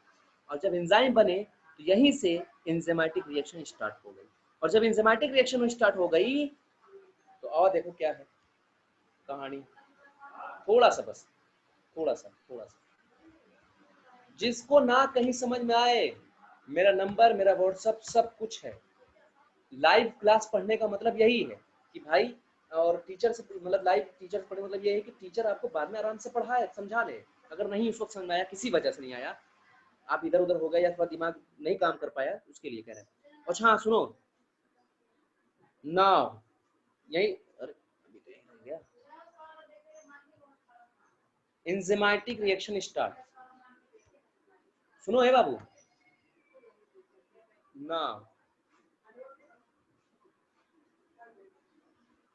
और जब एंजाइम बने तो यहीं से एंजाइमेटिक रिएक्शन स्टार्ट हो गई, और जब एंजाइमेटिक रिएक्शन स्टार्ट हो गई तो और देखो क्या है कहानी, थोड़ा सा बस, थोड़ा सा, जिसको ना कहीं समझ में आए, मेरा नंबर, मेरा व्हाट्सएप सब कुछ है। लाइव क्लास पढ़ने का मतलब यही है कि भाई, और टीचर से मतलब लाइव टीचर पढ़ने मतलब ये है कि टीचर आपको बाद में आराम से पढ़ाए, समझा ले, अगर नहीं उस वक्त समझ में आया, किसी वजह से नहीं आया, आप इधर उधर हो गए या थोड़ा दिमाग नहीं काम कर पाया, उसके लिए कह रहे हैं। अच्छा हाँ सुनो, नाउ यही, अरे अभी तो यही हो गया, एंजाइमेटिक रिएक्शन स्टार्ट, सुनो हे बाबू, now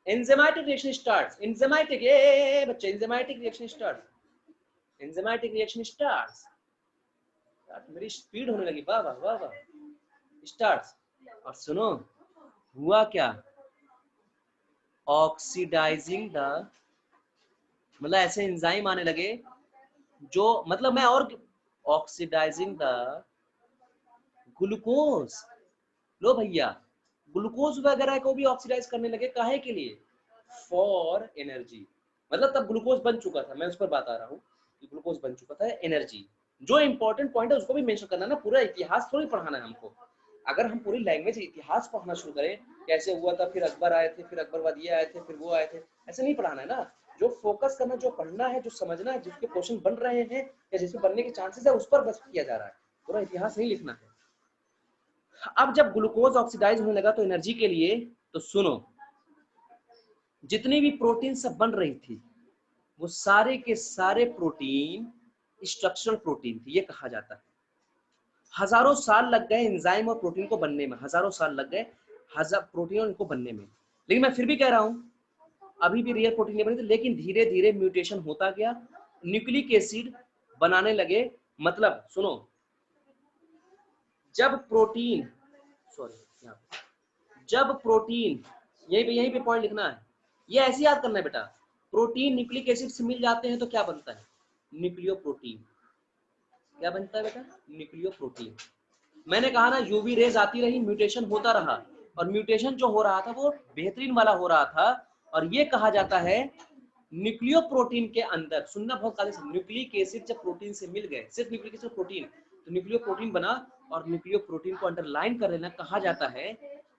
enzymatic reaction starts, enzymatic, ये बच्चे enzymatic reaction starts, enzymatic reaction starts, यार मेरी स्पीड होने लगी, वाह वाह वाह वाह, starts, और सुनो हुआ क्या, ऑक्सीडाइजिंग द, मतलब ऐसे एंजाइम आने लगे जो, मतलब मैं और, ऑक्सीडाइजिंग द ग्लूकोज, लो भैया ग्लूकोज वगैरह को भी ऑक्सीडाइज करने लगे, काहे के लिए, फॉर एनर्जी, मतलब तब ग्लूकोज बन चुका था, मैं उस पर बात आ रहा हूँ कि ग्लूकोज बन चुका था, एनर्जी, जो इंपॉर्टेंट पॉइंट है उसको भी मेंशन करना ना, पूरा इतिहास थोड़ी पढ़ाना है हमको, अगर हम पूरी लैंग्वेज इतिहास पढ़ना शुरू करें, कैसे हुआ था, फिर अकबर आए थे, फिर अकबरवाद ये आए थे, फिर वो आए थे, ऐसे नहीं पढ़ाना है ना, जो फोकस करना, जो पढ़ना है, जो समझना है, जिसके क्वेश्चन बन रहे हैं या जिसमें बनने के चांसेस है, उस पर बस किया जा रहा है, पूरा इतिहास नहीं लिखना है। अब जब ग्लूकोज ऑक्सीडाइज होने लगा तो एनर्जी के लिए, तो सुनो, जितनी भी प्रोटीन सब बन रही थी वो सारे के सारे प्रोटीन स्ट्रक्चरल प्रोटीन थी, ये कहा जाता है। हजारों साल लग गए एंजाइम और प्रोटीन को बनने में, हजारों साल लग गए हजार प्रोटीन और इनको बनने में। लेकिन मैं फिर भी कह रहा हूं अभी भी रियल प्रोटीन नहीं बनी थी, लेकिन धीरे धीरे म्यूटेशन होता गया, न्यूक्लिक एसिड बनाने लगे। मतलब सुनो, जब प्रोटीन, सॉरी, जब प्रोटीन, यहीं पे पॉइंट लिखना है, ये ऐसे याद करना है बेटा, प्रोटीन न्यूक्लिक एसिड से मिल जाते हैं तो क्या बनता है, न्यूक्लियो प्रोटीन। क्या बनता है बेटा, न्यूक्लियो प्रोटीन। मैंने कहा ना यूवी रेज आती रही, म्यूटेशन होता रहा, और म्यूटेशन जो हो रहा था वो बेहतरीन वाला हो रहा था। और ये कहा जाता है न्यूक्लियो प्रोटीन के अंदर, सुनना बहुत काले से, न्यूक्लिक एसिड जब प्रोटीन से मिल गए, सिर्फ न्यूक्लिक एसिड प्रोटीन, तो न्यूक्लियो प्रोटीन बना। और न्यूक्लियो प्रोटीन को अंडरलाइन कर लेना, कहा जाता है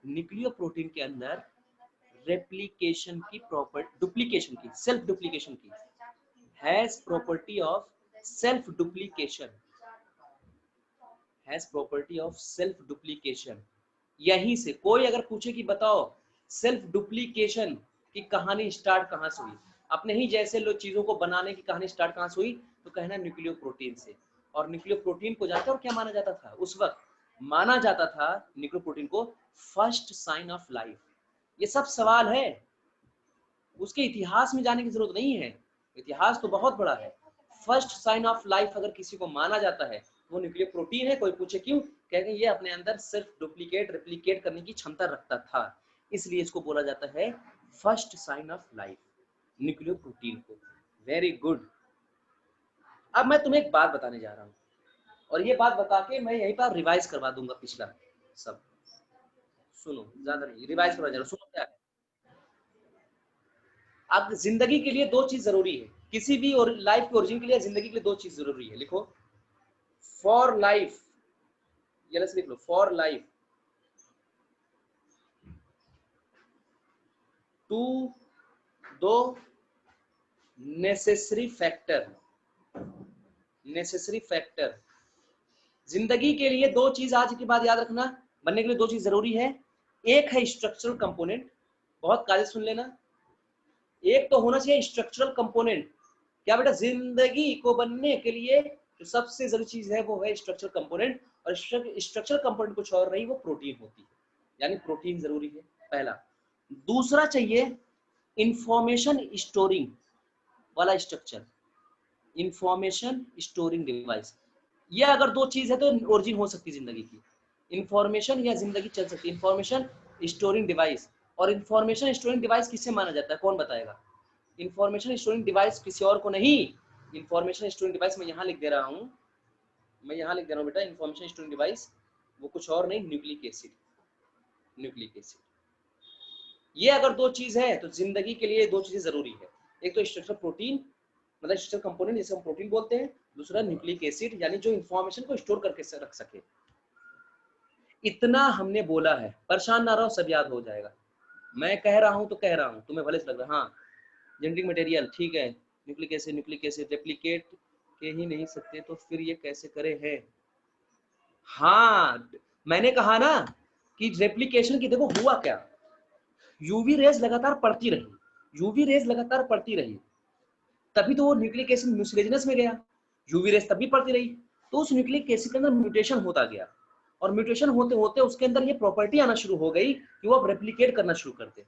न्यूक्लियो प्रोटीन के अंदर रेप्लिकेशन की प्रॉपर्टी, डुप्लीकेशन की, सेल्फ डुप्लीकेशन की, has property of self duplication, has property of self duplication. यहीं से कोई अगर पूछे कि बताओ सेल्फ डुप्लीकेशन की कहानी स्टार्ट कहां से हुई, अपने ही जैसे लोग चीजों को बनाने की कहानी स्टार्ट कहां से हुई, तो कहना न्यूक्लियो प्रोटीन से। और न्यूक्लियो प्रोटीन को जाकर और क्या माना जाता था उस वक्त, माना जाता था न्यूक्लियो प्रोटीन को फर्स्ट साइन ऑफ लाइफ। ये सब सवाल है, उसके इतिहास में जाने की जरूरत नहीं है, इतिहास तो बहुत बड़ा है। फर्स्ट साइन ऑफ लाइफ अगर किसी को माना जाता है वो न्यूक्लियर प्रोटीन है। कोई पूछे क्यों, कहते हैं ये अपने अंदर सिर्फ डुप्लीकेट रेप्लिकेट करने की क्षमता रखता था, इसलिए इसको बोला जाता है first sign of life, nuclear protein को। Very good. अब मैं तुम्हें एक बात बताने जा रहा हूं, और ये बात बता के मैं यहीं पर रिवाइज करवा दूंगा पिछला सब। सुनो, ज्यादा नहीं, रिवाइज करवा जा रहा हूं, सुनो क्या है। अब जिंदगी के लिए दो चीज जरूरी है, किसी भी और लाइफ के ओरिजिन के लिए, जिंदगी के लिए दो चीज जरूरी है, लिखो। फॉर लाइफ, ये लिख लो, फॉर लाइफ, टू दो नेसेसरी फैक्टर, नेसेसरी फैक्टर। जिंदगी के लिए दो चीज आज के बाद याद रखना, बनने के लिए दो चीज जरूरी है। एक है स्ट्रक्चरल कंपोनेंट, बहुत काले सुन लेना, एक तो होना चाहिए स्ट्रक्चरल कंपोनेंट। क्या बेटा, जिंदगी को बनने के लिए जो सबसे जरूरी चीज है वो है स्ट्रक्चरल कंपोनेंट, और स्ट्रक्चरल कंपोनेंट कुछ और नहीं, वो प्रोटीन होती है, यानी प्रोटीन जरूरी है, पहला। दूसरा चाहिए इंफॉर्मेशन स्टोरिंग वाला स्ट्रक्चर, इंफॉर्मेशन स्टोरिंग डिवाइस। ये अगर दो चीज है तो ओरिजिन हो सकती है जिंदगी की, इंफॉर्मेशन या जिंदगी चल सकती है, इंफॉर्मेशन स्टोरिंग डिवाइस। और इंफॉर्मेशन स्टोरिंग डिवाइस किससे माना जाता है, कौन बताएगा। इंफॉर्मेशन स्टोरिंग डिवाइस किसी और को नहीं, इंफॉर्मेशन स्टोरिंग डिवाइस मैं यहाँ लिख दे रहा हूँ, मैं यहाँ लिख दे रहा हूँ बेटा, इंफॉर्मेशन स्टोरिंग डिवाइस वो कुछ और नहीं, न्यूक्लिक एसिड, न्यूक्लिक एसिड। ये अगर दो चीज है तो जिंदगी के लिए दो चीजें जरूरी है, एक तो स्ट्रक्चर प्रोटीन, मतलब स्ट्रक्चर कंपोनेंट जिसे हम प्रोटीन बोलते हैं, दूसरा न्यूक्लिक एसिड यानी जो इंफॉर्मेशन को स्टोर करके रख सके। इतना हमने बोला है, परेशान ना रहो, सब याद हो जाएगा। मैं कह रहा हूं तो कह रहा हूं, तुम्हें भले से लग रहा है हाँ जेनेटिक मटेरियल ठीक है, न्यूक्लिक एसिड रेप्लिकेट के ही नहीं सकते तो फिर ये कैसे करे हैं। हाँ, मैंने कहा ना कि रेप्लिकेशन की देखो हुआ क्या, यूवी रेज लगातार पड़ती रही, यूवी रेज लगातार पड़ती रही, तभी तो वो न्यूक्लिक एसिड म्यूसिलेजिनस में गया, यूवी रेज तब भी पड़ती रही, तो उस न्यूक्लिक एसिड के अंदर म्यूटेशन होता गया, और म्यूटेशन होते होते उसके अंदर ये प्रॉपर्टी आना शुरू हो गई कि वो अब रेप्लिकेट करना शुरू करते।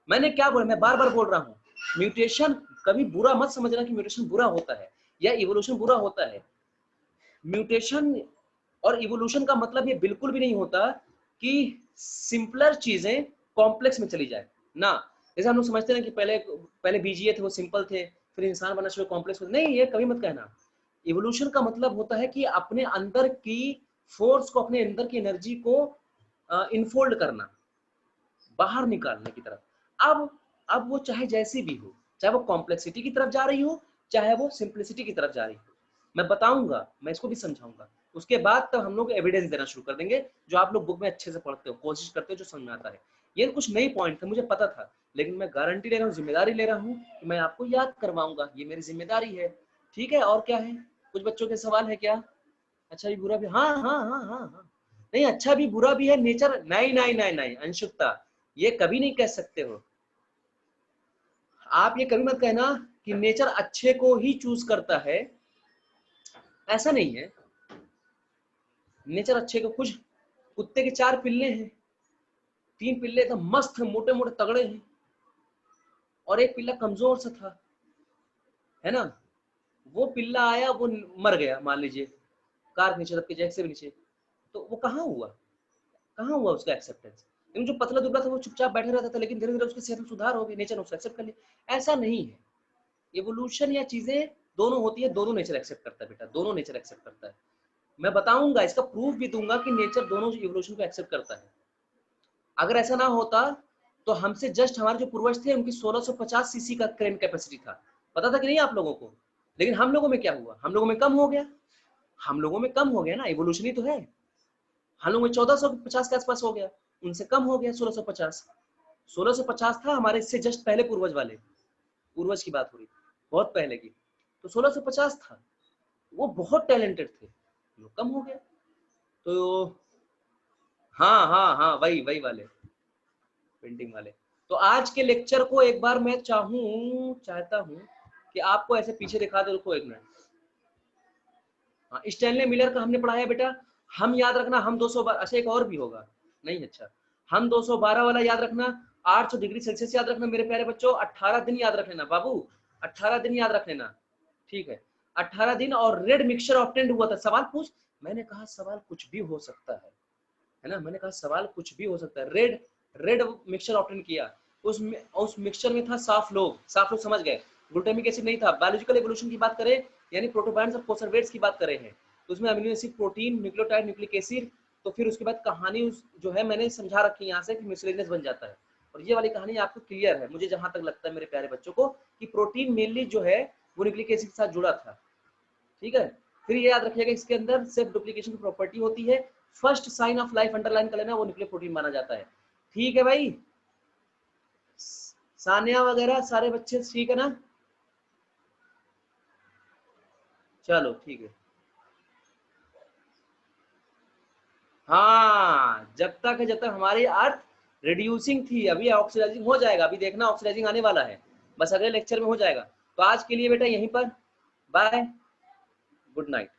मैंने क्या बोला, मैं बार बार बोल रहा हूँ, म्यूटेशन कभी बुरा मत समझना कि म्यूटेशन बुरा होता है या इवोल्यूशन बुरा होता है। म्यूटेशन और इवोल्यूशन का मतलब ये बिल्कुल भी नहीं होता कि सिंपलर चीजें कॉम्प्लेक्स में चली जाए ना। जैसे हम लोग समझते हैं कि पहले पहले बीजीए थे वो सिंपल थे, फिर इंसान बनना शुरू कॉम्प्लेक्स, नहीं, ये कभी मत कहना। इवोल्यूशन का मतलब होता है कि अपने अंदर की फोर्स को, अपने अंदर की एनर्जी को इनफोल्ड करना, बाहर निकालने की तरफ। अब वो चाहे जैसी भी हो, चाहे वो कॉम्प्लेक्सिटी की तरफ जा रही हो, चाहे वो सिंप्लिसिटी की तरफ जा रही हो, मैं बताऊंगा, मैं इसको भी समझाऊंगा। उसके बाद तब हम लोग एविडेंस देना शुरू कर देंगे, जो आप लोग बुक में अच्छे से पढ़ते हो, कोशिश करते हो, जो समझ में आता है। ये कुछ नई पॉइंट थे, मुझे पता था, लेकिन मैं गारंटी ले रहा हूँ, जिम्मेदारी ले रहा हूँ कि मैं आपको याद करवाऊंगा, ये मेरी जिम्मेदारी है। ठीक है, और क्या है? कुछ बच्चों के सवाल है क्या? अच्छा भी बुरा भी, हाँ हाँ हाँ हाँ हाँ, नहीं अच्छा भी बुरा भी है नेचर, नहीं नहीं नहीं नहीं अंशुकता, ये कभी नहीं कह सकते हो आप, ये कभी मत कहना कि नेचर अच्छे को ही चूज करता है, ऐसा नहीं है। नेचर अच्छे को, कुछ कुत्ते के 4 पिल्ले हैं, 3 पिल्ले तो मस्त है, मोटे मोटे तगड़े हैं, और एक पिल्ला कमजोर सा था, है ना, वो पिल्ला आया, वो मर गया मान लीजिए, कार नीचे सबके जैक से भी नीचे, तो वो कहाँ हुआ, कहाँ हुआ उसका एक्सेप्टेंस? लेकिन जो पतला दुबला था वो चुपचाप बैठे रहता था, लेकिन धीरे धीरे उसकी सेहत में सुधार हो गई, नेचर ने उसको एक्सेप्ट कर लिया। ऐसा नहीं है, इवोल्यूशन या चीजें दोनों होती है, दोनों नेचर एक्सेप्ट करता है बेटा, दोनों नेचर एक्सेप्ट करता है। मैं बताऊंगा, इसका प्रूफ भी दूंगा कि नेचर दोनों इवोल्यूशन को एक्सेप्ट करता है। अगर ऐसा ना होता तो हमसे जस्ट हमारे जो पूर्वज थे उनकी 1650 सीसी का क्रेन कैपेसिटी था, पता था कि नहीं आप लोगों को? लेकिन हम लोगों में क्या हुआ, हम लोगों में कम हो गया, हम लोगों में कम हो गया ना, इवोल्यूशन ही तो है। हम लोगों में 1450 के आसपास हो गया, उनसे कम हो गया 1650। 1650 था हमारे इससे जस्ट पहले पूर्वज वाले, पूर्वज की बात हो रही, बहुत पहले की, तो 1650 था, वो बहुत टैलेंटेड थे, लोग कम हो गया। तो हाँ हाँ हाँ, वही वही वाले, पेंटिंग वाले। तो आज के लेक्चर को एक बार मैं चाहता हूँ कि आपको ऐसे पीछे दिखा दो, रुको एक मिनट। हाँ, स्टैनले मिलर का हमने पढ़ाया बेटा, हम याद रखना, हम 212, अच्छा एक और भी होगा, नहीं अच्छा, हम 212 वाला याद रखना, 800 डिग्री सेल्सियस याद रखना मेरे प्यारे बच्चों, 18 दिन याद रख लेना बाबू, 18 दिन याद रख लेना, ठीक है, 18 दिन। और रेड मिक्सचर ऑब्टेन्ड हुआ था, सवाल पूछ, मैंने कहा सवाल कुछ भी हो सकता है ना, मैंने कहा सवाल कुछ भी हो सकता है। रेड रेड मिक्सचर ऑब्टेन किया, उस मिक्सचर में था साफ लोग, साफ लोग समझ गए, ग्लूटामिक एसिड नहीं था। बायोलॉजिकल एवोल्यूशन की बात करें, यानी प्रोटोबायंट्स और कोसर्वेट्स की बात करें हैं, तो उसमें amino acid, protein, nucleotide, nucleic acid, तो फिर उसके बाद कहानी जो है मैंने समझा रखी है यहाँ से कि मिसलेनियस बन जाता है, और ये वाली कहानी आपको क्लियर है, मुझे जहां तक लगता है मेरे प्यारे बच्चों को, कि प्रोटीन मेनली जो है वो न्यूक्लिक एसिड के साथ जुड़ा था, ठीक है। फिर ये याद रखिएगा, इसके अंदर सेल्फ डुप्लीकेशन की प्रॉपर्टी होती है, first sign of life underline कर लेना, वो न्यूक्लियर प्रोटीन माना जाता है, ठीक है भाई। सानिया वगैरह सारे बच्चे ठीक है ना? चलो ठीक है। हाँ, जब तक हमारी अर्थ रिड्यूसिंग थी, अभी ऑक्सीडाइजिंग हो जाएगा, अभी देखना ऑक्सीडाइजिंग आने वाला है, बस अगले लेक्चर में हो जाएगा। तो आज के लिए बेटा यहीं पर, बाय, गुड नाइट।